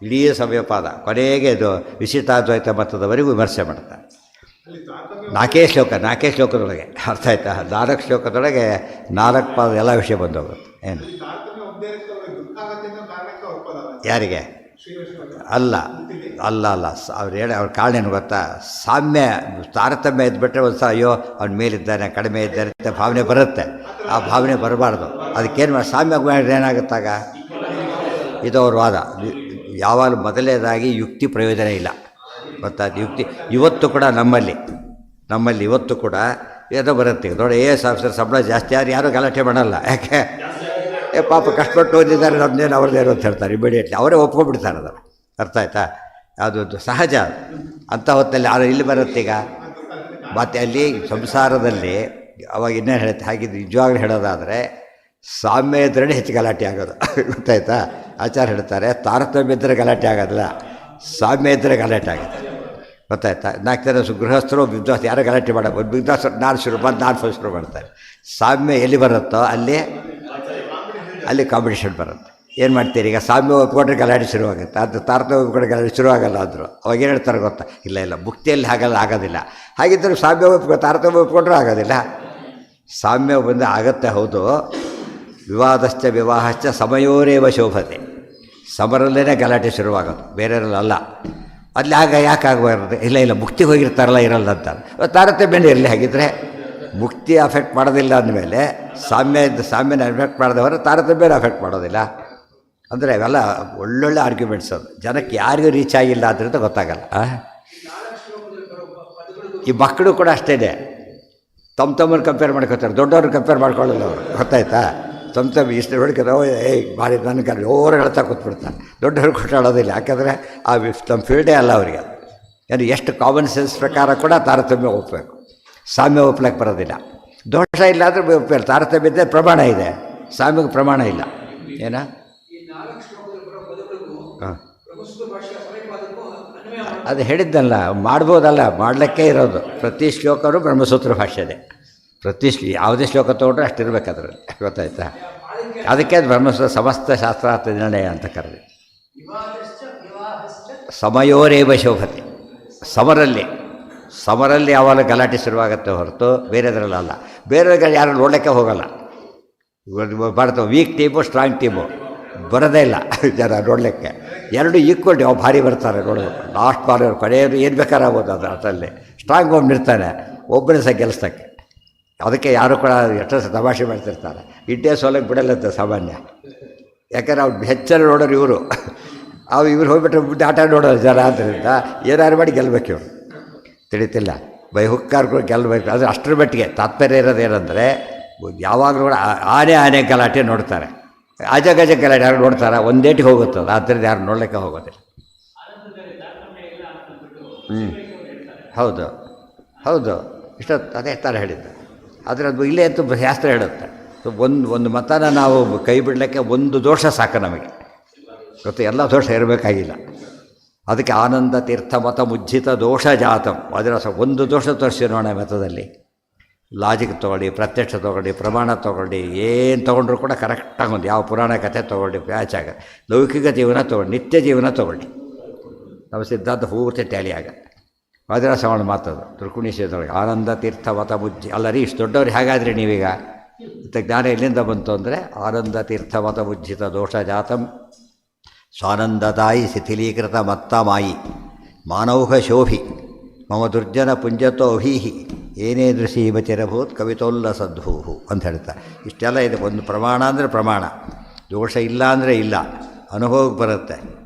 ಇಡೀ ಸಮಯಪಾದ ಕೊನೆಗೆ ಇದು ವಿಶಿಷ್ಟಾದ್ವೈತ ಮತದವರೆಗೂ ವಿಮರ್ಶೆ ಮಾಡ್ತಾರೆ. 4 ಶ್ಲೋಕದೊಳಗೆ ಅರ್ಥ ಆಯ್ತಾ? 4 ಶ್ಲೋಕದೊಳಗೆ 4 ಪಾದ ಎಲ್ಲ ವಿಷಯ ಬಂದೋಗುತ್ತೆ. ಏನು ಯಾರಿಗೆ ಅಲ್ಲ ಅವ್ರು ಕಾರಣ ಏನು ಗೊತ್ತಾ? ಸಾಮ್ಯ ತಾರತಮ್ಯ ಇದ್ಬಿಟ್ರೆ ಒಂದು ಸಲ ಅಯ್ಯೋ ಅವ್ನ ಮೇಲಿದ್ದಾನೆ ಕಡಿಮೆ ಇದ್ದಾನೆ ಅಂತ ಭಾವನೆ ಬರುತ್ತೆ. ಆ ಭಾವನೆ ಬರಬಾರ್ದು. ಅದಕ್ಕೇನು ಮಾಡಿ ಸಾಮ್ಯ ಮಾಡಿದ್ರೆ ಏನಾಗುತ್ತಾಗ? ಇದು ಅವ್ರ ವಾದ. ಯಾವಾಗ ಮೊದಲನೇದಾಗಿ ಯುಕ್ತಿ ಪ್ರಯೋಜನ ಇಲ್ಲ. ಗೊತ್ತಾಯ್ತು? ಯುಕ್ತಿ ಇವತ್ತು ಕೂಡ ನಮ್ಮಲ್ಲಿ ಇವತ್ತು ಕೂಡ ಏನೋ ಬರುತ್ತೆ ನೋಡಿ. AS ಆಫೀಸರ್ ಸಂಬಳ ಜಾಸ್ತಿ ಯಾರು ಗಲಾಟೆ ಮಾಡಲ್ಲ. ಯಾಕೆ? ಪಾಪ ಕಷ್ಟಪಟ್ಟು ಓದಿದ್ದಾರೆ, ನಮ್ಮದೇನು ಅವ್ರದ್ದೇನು ಅಂತ ಹೇಳ್ತಾರೆ. ಇಮಿಡಿಯೇಟ್ಲಿ ಅವರೇ ಒಪ್ಕೊಂಡ್ಬಿಡ್ತಾರೆ. ಅದನ್ನು ಅರ್ಥ ಆಯ್ತಾ? ಅದು ಸಹಜ. ಅಂಥ ಹೊತ್ತಲ್ಲಿ ಇಲ್ಲಿ ಬರುತ್ತೆ. ಈಗ ಮತ್ತು ಅಲ್ಲಿ ಸಂಸಾರದಲ್ಲಿ ಅವಾಗ ಇನ್ನೇನು ಹೇಳುತ್ತೆ, ಹಾಗಿದ್ದು ನಿಜವಾಗ್ಲೂ ಹೇಳೋದಾದರೆ ಸಾಮ್ಯ ಇದ್ರೇ ಹೆಚ್ಚು ಗಲಾಟೆ ಆಗೋದು. ಗೊತ್ತಾಯ್ತಾ? ಆಚಾರ ಹೇಳ್ತಾರೆ ತಾರತಮ್ಯ ಇದ್ದರೆ ಗಲಾಟೆ ಆಗೋದಿಲ್ಲ, ಸಾಮ್ಯ ಇದ್ದರೆ ಗಲಾಟೆ ಆಗುತ್ತೆ. ಗೊತ್ತಾಯ್ತಾ? 4 ಜನ ಗೃಹಸ್ಥರು ವಿದ್ವಾಸ ಯಾರೋ ಗಲಾಟೆ ಮಾಡೋದು. ಒಂದು ವಿದ್ವಾಸ ನಾನು ಶುರು ಮಾಡ್ತಾರೆ. ಸಾಮ್ಯ ಎಲ್ಲಿ ಬರುತ್ತೋ ಅಲ್ಲಿ ಕಾಂಪಿಟೇಷನ್ ಬರುತ್ತೆ. ಏನು ಮಾಡ್ತೀರಿ ಈಗ ಸಾಮ್ಯ ಒಪ್ಕೊಂಡ್ರೆ ಗಲಾಟೆ ಶುರುವಾಗುತ್ತೆ, ಅದು ತಾರತಮ್ಯ ಒಪ್ಕೊಂಡ್ರೆ ಗಲಾಟೆ ಶುರುವಾಗಲ್ಲ ಅಂದರು. ಅವಾಗ ಏನು ಹೇಳ್ತಾರೆ ಗೊತ್ತಾ, ಇಲ್ಲ ಮುಕ್ತಿಯಲ್ಲಿ ಹಾಗೆಲ್ಲ ಆಗೋದಿಲ್ಲ. ಹಾಗಿದ್ದರೆ ಸಾಮ್ಯ ತಾರತಮ್ಯ ಒಪ್ಕೊಂಡ್ರೂ ಆಗೋದಿಲ್ಲ. ಸಾಮ್ಯ ಬಂದು ಆಗತ್ತೆ, ಹೌದು. ವಿವಾದಶ್ಚ ವಿವಾಹಶ್ಚ ಸಮಯೋರೇವ ಶೋಭತೆ, ಸಮರಲ್ಲೇ ಗಲಾಟೆ ಶುರುವಾಗೋದು, ಬೇರೆಯವರಲ್ಲ. ಅಲ್ಲಿ ಯಾಕೆ ಆಗಬಾರ್ದು, ಇಲ್ಲ ಮುಕ್ತಿಗೆ ಹೋಗಿರ್ತಾರಲ್ಲ ಇರಲ್ಲ ಅಂತ. ತಾರತಮ್ಯನೇ ಇರಲಿ. ಹಾಗಿದ್ರೆ ಮುಕ್ತಿ ಅಫೆಕ್ಟ್ ಮಾಡೋದಿಲ್ಲ ಅಂದಮೇಲೆ ಸಾಮ್ಯನ ಅಫೆಕ್ಟ್ ಮಾಡಿದವರು ತಾರತಮ್ಯನ ಅಫೆಕ್ಟ್ ಮಾಡೋದಿಲ್ಲ. ಅಂದರೆ ಅವೆಲ್ಲ ಒಳ್ಳೊಳ್ಳೆ ಆರ್ಗ್ಯುಮೆಂಟ್ಸ್. ಅದು ಜನಕ್ಕೆ ಯಾರಿಗೂ ರೀಚ್ ಆಗಿಲ್ಲ ಅದರಿಂದ ಗೊತ್ತಾಗಲ್ಲ. ಈ ಮಕ್ಕಳು ಕೂಡ ಅಷ್ಟೇ, ತಮ್ಮನ್ನು ಕಂಪೇರ್ ಮಾಡ್ಕೊತಾರೆ, ದೊಡ್ಡವ್ರನ್ನ ಕಂಪೇರ್ ಮಾಡ್ಕೊಳ್ಳಲ್ಲ ಅವರು. ಗೊತ್ತಾಯ್ತಾ? ತಮ್ಮ ಇಷ್ಟು ನೋಡ್ಕೊಂಡು ಭಾರಿ ನನಗೆ ಓವರ್ ಹೇಳ್ತಾ ಕೂತ್ಬಿಡ್ತಾರೆ. ದೊಡ್ಡವ್ರು ಕೊಟ್ಟಾಡೋದಿಲ್ಲ, ಯಾಕಂದರೆ ಆ ತಮ್ಮ ಫೀಲ್ಡೇ ಅಲ್ಲ ಅವರಿಗೆ. ಯಾರು ಎಷ್ಟು ಕಾಮನ್ ಸೆನ್ಸ್ ಪ್ರಕಾರ ಕೂಡ ತಾರತಮ್ಯ ಒಪ್ಪಬೇಕು, ಸಾಮ್ಯ ಒಪ್ಲಕ್ಕೆ ಬರೋದಿಲ್ಲ. ದೋಷ ಇಲ್ಲ ಅಂದರೆ ಒಪ್ಪಲ್ಲ. ತಾರತಮ್ಯ ಇದ್ದರೆ ಪ್ರಮಾಣ ಇದೆ, ಸಾಮ್ಯಕ್ಕೆ ಪ್ರಮಾಣ ಇಲ್ಲ. ಏನ ಹಾಂ, ಅದು ಹೇಳಿದ್ದಲ್ಲ, ಮಾಡ್ಬೋದಲ್ಲ, ಮಾಡಲಿಕ್ಕೆ ಇರೋದು. ಪ್ರತಿ ಶ್ಲೋಕರು ಬ್ರಹ್ಮಸೂತ್ರ ಭಾಷೆದೆ. ಯಾವುದೇ ಶ್ಲೋಕ ತೊಗೊಂಡ್ರೆ ಅಷ್ಟಿರ್ಬೇಕು ಅದರಲ್ಲಿ. ಗೊತ್ತಾಯ್ತಾ? ಅದಕ್ಕೆ ಅದು ಬ್ರಹ್ಮಸೂತ್ರ ಸಮಸ್ತ ಶಾಸ್ತ್ರಾರ್ಥ ನಿರ್ಣಯ ಅಂತ ಕರೆದು. ಸಮಯೋರೇವ ಶೋಭತೆ, ಸಮರಲ್ಲಿ ಯಾವಾಗ ಗಲಾಟೆ ಶುರುವಾಗುತ್ತೆ ಹೊರತು ಬೇರೆದ್ರಲ್ಲ. ಬೇರೆಯವ್ರಿಗೆ ಯಾರು ನೋಡಲಿಕ್ಕೆ ಹೋಗಲ್ಲ. ಬರ್ತವೆ ವೀಕ್ ಟೀಮು ಸ್ಟ್ರಾಂಗ್ ಟೀಮು ಬರೋದೇ ಇಲ್ಲ ಜನ ನೋಡಲಿಕ್ಕೆ. ಎರಡು ಈಕ್ವಲ್ ಯಾವ ಭಾರಿ ಬರ್ತಾರೆ ನೋಡೋದು. ಲಾಸ್ಟ್ ಬಾಲ್ ಕೊನೆಯವರು ಏನು ಬೇಕಾದ್ರೆ ಆಗ್ಬೋದು ಅದು. ಅದರಲ್ಲಿ ಸ್ಟ್ರಾಂಗ್ ಒಬ್ಬನು ಇರ್ತಾನೆ, ಒಬ್ಬನೇ ಸಹ ಗೆಲ್ಲಿಸ್ತಕ್ಕೆ. ಅದಕ್ಕೆ ಯಾರು ಕೂಡ ಎಷ್ಟೋ ತಮಾಷೆ ಮಾಡ್ತಿರ್ತಾರೆ. ಇಡ್ಡೇ ಸೋಲಕ್ಕೆ ಬಿಡಲ್ಲಂತೆ ಸಾಮಾನ್ಯ. ಯಾಕಂದ್ರೆ ಅವ್ರು ಹೆಚ್ಚನ್ನು ನೋಡೋರು ಇವರು ಇವ್ರು ಹೋಗ್ಬಿಟ್ರೆ ಮುಂದೆ ಆಟ ನೋಡೋರು ಜನ. ಆದ್ದರಿಂದ ಏನಾರು ಮಾಡಿ ಗೆಲ್ಲಬೇಕು ಇವರು. ತಿಳಿತಿಲ್ಲ, ಬೈ ಹುಕ್ಕಾರ್ಗಳು ಗೆಲ್ಲಬೇಕು. ಅದು ಅಷ್ಟರ ಮಟ್ಟಿಗೆ ತಾತ್ಪರ್ಯ ಇರೋದು ಏನಂದರೆ, ಯಾವಾಗಲೂ ಕೂಡ ಆನೆ ಗಲಾಟೆ ನೋಡ್ತಾರೆ, ಅಜಗಜ ಗಲಾಟೆ ಯಾರು ನೋಡ್ತಾರೆ, ಒಂದೇಟಿಗೆ ಹೋಗುತ್ತದೆ. ಆದ್ದರಿಂದ ಯಾರು ನೋಡಲಿಕ್ಕೆ ಹೋಗೋದಿಲ್ಲ. ಹೌದು ಅದೇ ಥರ ಹೇಳಿದ್ದು. ಆದರೆ ಅದು ಇಲ್ಲೇ ಅಂತೂ ಶಾಸ್ತ್ರ ಹೇಳುತ್ತೆ. ಒಂದು ಮತನ ನಾವು ಕೈ ಬಿಡಲಿಕ್ಕೆ ಒಂದು ದೋಷ ಸಾಕು ನಮಗೆ. ಗೊತ್ತು, ಎಲ್ಲ ದೋಷ ಇರಬೇಕಾಗಿಲ್ಲ. ಅದಕ್ಕೆ ಆನಂದ ತೀರ್ಥ ಮತ ಮುಜ್ಜಿತ ದೋಷ ಜಾತಂ. ಅದರ ಒಂದು ದೋಷ ತೋರಿಸಿ ನೋಡೋಣ ಮತದಲ್ಲಿ. ಲಾಜಿಕ್ ತೊಗೊಳ್ಳಿ, ಪ್ರತ್ಯಕ್ಷ ತೊಗೊಳ್ಳಿ, ಪ್ರಮಾಣ ತೊಗೊಳ್ಳಿ, ಏನು ತೊಗೊಂಡ್ರು ಕೂಡ ಕರೆಕ್ಟಾಗಿ ಒಂದು ಯಾವ ಪುರಾಣ ಕಥೆ ತೊಗೊಳ್ಳಿ, ಪ್ಯಾಚಾಗ ಲೌಕಿಕ ಜೀವನ ತೊಗೊಳ್ಳಿ, ನಿತ್ಯ ಜೀವನ ತೊಗೊಳ್ಳಿ, ನಮ್ಮ ಸಿದ್ಧಾಂತ ಪೂರ್ತಿ ಟ್ಯಾಲಿ ಆಗುತ್ತೆ. ಅದರ ಸವಣ ಮಾತದು ತ್ರಿಕುಣಿಸಿದೊಳಗೆ ಆನಂದ ತೀರ್ಥ ಮತ ಮುಜ್ಜಿ. ಅಲ್ಲ ರೀ, ಇಷ್ಟು ದೊಡ್ಡವ್ರು ಹೇಗಾದ್ರಿ ನೀವೀಗ? ಮತ್ತು ಜ್ಞಾನ ಎಲ್ಲಿಂದ ಬಂತು ಅಂದರೆ ಆನಂದ ತೀರ್ಥ ಮತ ಮುಜ್ಜಿತ ದೋಷ ಜಾತಂ ಸ್ವಾನಂದದಾಯಿ ಶಿಥಿಲೀಕೃತ ಮತ್ತ ಮಾಯಿ ಮಾನೌಹ ಶೋಭಿ ಮಮ ದುರ್ಜನ ಪುಂಜತೋ ಅಭೀಹಿ ಏನೇ ದೃಶೀಮಚಿರಭೂತ್ ಕವಿತೋಲ್ಲಸದ್ಭೂಹು ಅಂತ ಹೇಳ್ತಾರೆ. ಇಷ್ಟೆಲ್ಲ ಇದೆ. ಒಂದು ಪ್ರಮಾಣ ಅಂದರೆ ಪ್ರಮಾಣ, ದೋಷ ಇಲ್ಲ ಅಂದರೆ ಇಲ್ಲ, ಅನುಭವಕ್ಕೆ ಬರುತ್ತೆ.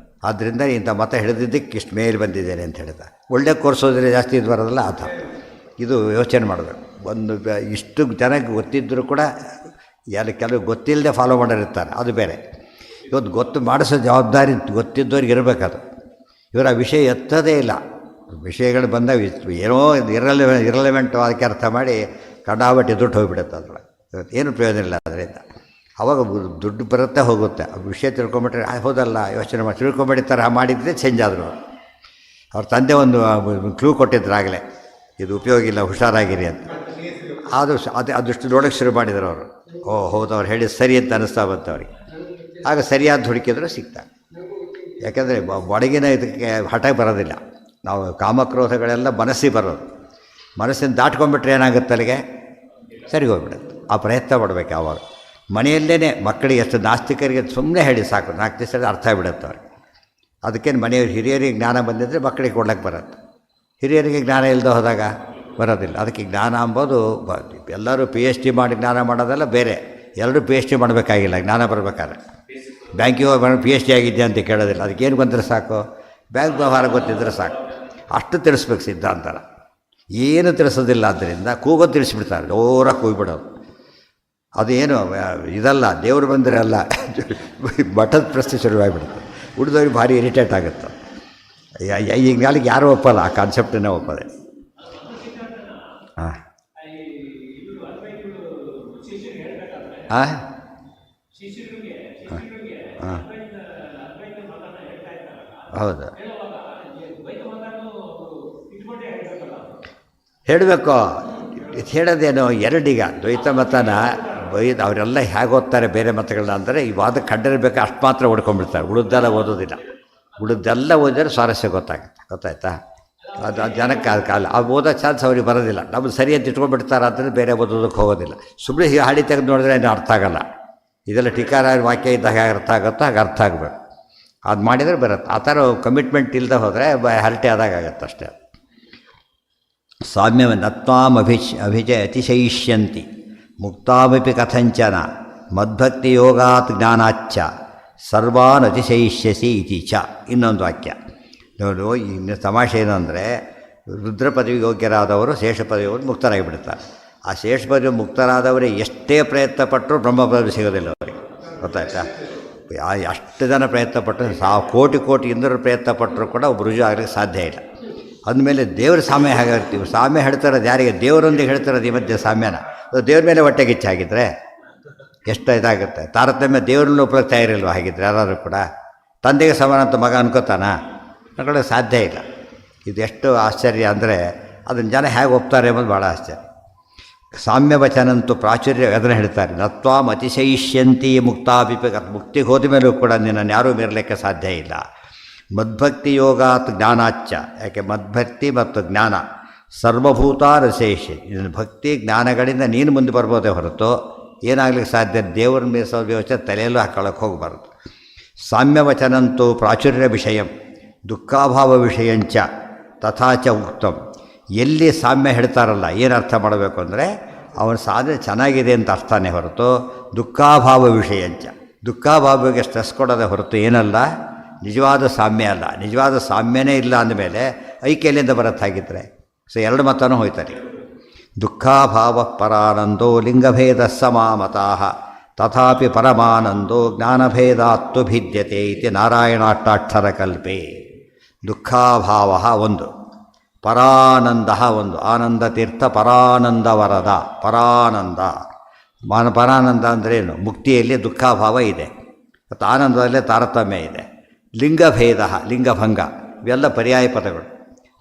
ಆದ್ದರಿಂದ ಇಂಥ ಮತ ಹಿಡಿದಿದ್ದಕ್ಕೆ ಇಷ್ಟು ಮೇಲೆ ಬಂದಿದ್ದೇನೆ ಅಂತ ಹೇಳ್ತಾರೆ. ಒಳ್ಳೆ ಕೋರ್ಸೋದ್ರೆ ಜಾಸ್ತಿ ಇದು ಬರೋದಲ್ಲ ಆ ಥರ. ಇದು ಯೋಚನೆ ಮಾಡಬೇಕು. ಇಷ್ಟು ಜನಕ್ಕೆ ಗೊತ್ತಿದ್ದರೂ ಕೂಡ ಕೆಲವು ಗೊತ್ತಿಲ್ಲದೆ ಫಾಲೋ ಮಾಡಿರ್ತಾರೆ, ಅದು ಬೇರೆ. ಇವತ್ತು ಗೊತ್ತು ಮಾಡಿಸೋ ಜವಾಬ್ದಾರಿ ಗೊತ್ತಿದ್ದವ್ರಿಗೆ ಇರಬೇಕದು. ಇವರ ವಿಷಯ ಎತ್ತದೇ ಇಲ್ಲ. ವಿಷಯಗಳು ಬಂದಾಗ ಏನೋ ಇರಲೆವೆಂಟು ಅದಕ್ಕೆ ಅರ್ಥ ಮಾಡಿ ಕಡಾಬಟ್ಟಿ ದುಡ್ಡು ಹೋಗಿಬಿಡುತ್ತೆ ಅದರೊಳಗೆ. ಏನು ಪ್ರಯೋಜನ ಇಲ್ಲ ಅದರಿಂದ. ಅವಾಗ ದುಡ್ಡು ಬರುತ್ತೆ ಹೋಗುತ್ತೆ. ವಿಷಯ ತಿಳ್ಕೊಂಬಿಟ್ರೆ ಹೌದಲ್ಲ ಯೋಚನೆ ಮಾಡಿ ತಿಳ್ಕೊಂಬಿಡಿ ಥರ ಮಾಡಿದರೆ ಚೇಂಜ್ ಆದರು. ಅವ್ರ ತಂದೆ ಒಂದು ಕ್ಲೂ ಕೊಟ್ಟಿದ್ರು ಆಗಲೇ, ಇದು ಉಪಯೋಗ ಇಲ್ಲ, ಹುಷಾರಾಗಿರಿ ಅಂತ. ಅದಷ್ಟು ನೋಡೋಕ್ಕೆ ಶುರು ಮಾಡಿದ್ರು ಅವರು. ಹೌದು, ಅವ್ರು ಹೇಳಿ ಸರಿ ಅಂತ ಅನ್ನಿಸ್ತಾ ಬಂತು ಅವ್ರಿಗೆ. ಆಗ ಸರಿಯಾದ ಹುಡುಕಿದ್ರು ಸಿಗ್ತಾರೆ. ಯಾಕೆಂದರೆ ಒಳಗಿನ ಇದಕ್ಕೆ ಹಠ ಬರೋದಿಲ್ಲ. ನಾವು ಕಾಮಕ್ರೋಧಗಳೆಲ್ಲ ಮನಸ್ಸಿಗೆ ಬರೋದು. ಮನಸ್ಸಿನ ದಾಟ್ಕೊಂಡ್ಬಿಟ್ರೆ ಏನಾಗುತ್ತೆ, ಅಲ್ಲಿಗೆ ಸರಿ ಹೋಗ್ಬಿಡುತ್ತೆ. ಆ ಪ್ರಯತ್ನ ಪಡಬೇಕು ಯಾವಾಗ. ಮನೆಯಲ್ಲೇ ಮಕ್ಕಳಿಗೆ ಎಷ್ಟು ನಾಸ್ತಿಕರಿಗೆ ಸುಮ್ಮನೆ ಹೇಳಿ ಸಾಕು, 4 ದಿವಸ ಅರ್ಥ ಆಗಿಬಿಡುತ್ತೆ ಅವ್ರಿಗೆ. ಅದಕ್ಕೇನು ಮನೆಯವ್ರು ಹಿರಿಯರಿಗೆ ಜ್ಞಾನ ಬಂದಿದ್ದರೆ ಮಕ್ಕಳಿಗೆ ಕೊಡ್ಲಿಕ್ಕೆ ಬರುತ್ತೆ. ಹಿರಿಯರಿಗೆ ಜ್ಞಾನ ಇಲ್ಲದೆ ಹೋದಾಗ ಬರೋದಿಲ್ಲ. ಅದಕ್ಕೆ ಜ್ಞಾನ ಅಂಬೋದು ಎಲ್ಲರೂ PhD ಮಾಡಿ ಜ್ಞಾನ ಮಾಡೋದೆಲ್ಲ ಬೇರೆ. ಎಲ್ಲರೂ PhD ಮಾಡಬೇಕಾಗಿಲ್ಲ ಜ್ಞಾನ ಬರಬೇಕಾದ್ರೆ. ಬ್ಯಾಂಕಿಗೆ ಹೋಗಿ PhD ಆಗಿದ್ದೆ ಅಂತ ಕೇಳೋದಿಲ್ಲ. ಅದಕ್ಕೇನು ಬಂದರೆ ಸಾಕು, ಬ್ಯಾಂಕ್ ವ್ಯವಹಾರ ಗೊತ್ತಿದ್ದರೆ ಸಾಕು. ಅಷ್ಟು ತಿಳಿಸ್ಬೇಕು ಸಿದ್ಧಾಂತರ. ಏನು ತಿಳಿಸೋದಿಲ್ಲ. ಆದ್ದರಿಂದ ಕೂಗೋದು ತಿಳಿಸ್ಬಿಡ್ತಾರೆ, ಜೋರಾಗಿ ಕೂಗಿಬಿಡೋದು. ಅದೇನು ಇದಲ್ಲ, ದೇವರು ಬಂದರೆ ಅಲ್ಲ, ಮಠದ ಪ್ರಶ್ನೆ ಶುರುವಾಗಿಬಿಡುತ್ತೆ. ಉಳಿದವ್ರಿಗೆ ಭಾರಿ ಇರಿಟೇಟ್ ಆಗುತ್ತೆ. ಈಗ ನಾಳೆಗೆ ಯಾರೂ ಒಪ್ಪಲ್ಲ, ಆ ಕಾನ್ಸೆಪ್ಟನ್ನೇ ಒಪ್ಪದೆ. ಹಾಂ ಹಾಂ ಹಾಂ ಹೌದು, ಹೇಳಬೇಕು. ಇದು ಹೇಳೋದೇನು, ಎರಡೀಗ ದ್ವೈತ ಮತನ ಬೈದು ಅವರೆಲ್ಲ ಹೇಗೆ ಓದ್ತಾರೆ ಬೇರೆ ಮತಗಳನ್ನ ಅಂದರೆ ಈ ವಾದ ಕಂಡಿರಬೇಕು ಅಷ್ಟು ಮಾತ್ರ ಓಡ್ಕೊಂಡ್ಬಿಡ್ತಾರೆ, ಉಳಿದೆಲ್ಲ ಓದೋದಿಲ್ಲ. ಉಳಿದೆಲ್ಲ ಓದಿದ್ರೆ ಸ್ವಾರಸ್ಯ ಗೊತ್ತಾಯ್ತಾ? ಅದು ಜನಕ್ಕೆ ಕಾಲ ಆ ಓದೋ ಚಾನ್ಸ್ ಅವ್ರಿಗೆ ಬರೋದಿಲ್ಲ. ನಮ್ಮದು ಸರಿಯಾಗಿ ಇಟ್ಕೊಂಡ್ಬಿಡ್ತಾರೆ ಅಂತಂದರೆ ಬೇರೆ ಓದೋದಕ್ಕೆ ಹೋಗೋದಿಲ್ಲ. ಸುಮ್ಮನೆ ಹೀಗೆ ಹಾಡಿ ತೆಗೆದು ನೋಡಿದ್ರೆ ಏನು ಅರ್ಥ ಆಗಲ್ಲ. ಇದೆಲ್ಲ ಟೀಕಾರ ವಾಕ್ಯ ಇದ್ದಾಗ ಹೇಗೆ ಅರ್ಥ ಆಗುತ್ತೋ ಹಾಗೆ ಅರ್ಥ ಆಗಬೇಕು. ಅದು ಮಾಡಿದರೆ ಬರುತ್ತೆ. ಆ ಥರ ಕಮಿಟ್ಮೆಂಟ್ ಇಲ್ಲದೆ ಹೋದರೆ ಹರಟೆ ಆದಾಗ ಆಗುತ್ತೆ ಅಷ್ಟೇ. ಸಾಮ್ಯನತ್ವಾಂ ಅತಿಶಯಿಷ್ಯಂತಿ ಮುಕ್ತಾಮಪಿ ಕಥಂಚನ ಮದ್ಭಕ್ತಿಯೋಗಾತ್ ಜ್ಞಾನಾಚ್ಚ ಸರ್ವಾನ್ ಅತಿಶಯಿಷ್ಯಸಿ ಇತಿ ಚ. ಇನ್ನೊಂದು ವಾಕ್ಯ ನೋಡು. ಇನ್ನು ತಮಾಷೆ ಏನು ಅಂದರೆ, ರುದ್ರ ಪದವಿಗೆ ಯೋಗ್ಯರಾದವರು ಶೇಷ ಪದವಿಯವರು ಮುಕ್ತರಾಗಿಬಿಡ್ತಾರೆ. ಆ ಶೇಷ ಪದವಿ ಮುಕ್ತರಾದವರೇ ಎಷ್ಟೇ ಪ್ರಯತ್ನ ಪಟ್ಟರು ಬ್ರಹ್ಮ ಪದವಿ ಸಿಗೋದಿಲ್ಲ ಅವರಿಗೆ, ಗೊತ್ತಾಯ್ತಾ? ಎಷ್ಟು ಜನ ಪ್ರಯತ್ನ ಪಟ್ಟರು, ಕೋಟಿ ಇಂದ್ರರು ಪ್ರಯತ್ನ ಪಟ್ಟರು ಕೂಡ ಒಬ್ಬ ರುಜು ಆಗಲಿಕ್ಕೆ ಸಾಧ್ಯ ಇಲ್ಲ. ಅಂದಮೇಲೆ ದೇವ್ರ ಸಾಮ್ಯ ಹೇಗಿರ್ತೀವಿ? ಸಾಮ್ಯ ಹೇಳ್ತಾರದು ಯಾರಿಗೆ? ದೇವರೊಂದಿಗೆ ಹೇಳ್ತಾರದು ಈ ಮಧ್ಯೆ ಸಾಮ್ಯನ. ದೇವ್ರ ಮೇಲೆ ಹೊಟ್ಟೆಗಿಚ್ಚಾಗಿದ್ದರೆ ಎಷ್ಟು ಇದಾಗುತ್ತೆ. ತಾರತಮ್ಯ ದೇವ್ರನ್ನೂ ಉಪಯೋಗ್ತಾ ಇರಲ್ವ ಹಾಗಿದ್ರೆ ಯಾರಾದರೂ ಕೂಡ? ತಂದೆಗೆ ಸಮಾನ ಅಂತ ಮಗ ಅನ್ಕೋತಾನ? ಅನ್ಕೊಳ್ಳೋಕೆ ಸಾಧ್ಯ ಇಲ್ಲ. ಇದು ಎಷ್ಟು ಆಶ್ಚರ್ಯ ಅಂದರೆ ಅದನ್ನು ಜನ ಹೇಗೆ ಒಪ್ತಾರೆ ಎಂಬುದು ಭಾಳ ಆಶ್ಚರ್ಯ. ಸಾಮ್ಯ ವಚನಂತೂ ಪ್ರಾಚುರ್ಯ ಅದನ್ನು ಹೇಳ್ತಾರೆ. ನತ್ವಾಂ ಅತಿಶಯಿಷ್ಯಂತಿ ಮುಕ್ತಾಭಿಪ. ಮುಕ್ತಿಗೆ ಹೋದ ಮೇಲೂ ಕೂಡ ನಿನ್ನನ್ನು ಯಾರೂ ಮೀರಲಿಕ್ಕೆ ಸಾಧ್ಯ ಇಲ್ಲ. ಮದ್ಭಕ್ತಿ ಯೋಗಾತ್ ಜ್ಞಾನಾಚ್ಚ. ಯಾಕೆ ಮದ್ಭಕ್ತಿ ಮತ್ತು ಜ್ಞಾನ ಸರ್ವಭೂತ ರಸೇಷ. ಇದನ್ನು ಭಕ್ತಿ ಜ್ಞಾನಗಳಿಂದ ನೀನು ಮುಂದೆ ಬರ್ಬೋದೇ ಹೊರತು ಏನಾಗಲಿಕ್ಕೆ ಸಾಧ್ಯ? ದೇವರ ಮೀರಿಸೋ ವ್ಯವಸ್ಥೆ ತಲೆಯಲ್ಲೂ ಹಾಕೊಳ್ಳೋಕೆ ಹೋಗಬಾರ್ದು. ಸಾಮ್ಯವಚನಂತೂ ಪ್ರಾಚುರ್ಯ ವಿಷಯಂ ದುಃಖಾಭಾವ ವಿಷಯಂಚ ತಥಾಚ ಉಕ್ತಂ. ಎಲ್ಲಿ ಸಾಮ್ಯ ಹೇಳ್ತಾರಲ್ಲ ಏನು ಅರ್ಥ ಮಾಡಬೇಕು ಅಂದರೆ ಅವನ ಸಾಧನೆ ಚೆನ್ನಾಗಿದೆ ಅಂತ ಅರ್ಥನೇ ಹೊರತು ದುಃಖಾಭಾವ ವಿಷಯಂಚ. ದುಃಖಾಭಾವಕ್ಕೆ ಸ್ಟ್ರೆಸ್ ಕೊಡೋದೇ ಹೊರತು ಏನಲ್ಲ, ನಿಜವಾದ ಸಾಮ್ಯ ಅಲ್ಲ. ನಿಜವಾದ ಸಾಮ್ಯನೇ ಇಲ್ಲ ಅಂದಮೇಲೆ ಐಕ್ಯಲಿಂದ ಬರತ್ತಾಗಿದ್ದರೆ ಸೊ ಎರಡು ಮತನೂ ಹೋಯ್ತಾರೆ. ದುಃಖಾಭಾವ ಪರಾನಂದೋ ಲಿಂಗಭೇದ ಸಮಾಮತಾಃ ತಥಾಪಿ ಪರಮಾನಂದೋ ಜ್ಞಾನಭೇದಾತ್ತು ಭಿದ್ಯತೆ ಇತಿ ನಾರಾಯಣಾಷ್ಟಾಕ್ಷರ ಕಲ್ಪೆ. ದುಃಖಾಭಾವ ಒಂದು, ಪರಾನಂದ ಒಂದು. ಆನಂದ ತೀರ್ಥ ಪರಾನಂದ ವರದ. ಪರಾನಂದ ಅಂದ್ರೇನು? ಮುಕ್ತಿಯಲ್ಲಿ ದುಃಖಾಭಾವ ಇದೆ ಮತ್ತು ಆನಂದದಲ್ಲೇ ತಾರತಮ್ಯ ಇದೆ. ಲಿಂಗಭೇದ, ಲಿಂಗಭಂಗ, ಇವೆಲ್ಲ ಪರ್ಯಾಯ ಪದಗಳು.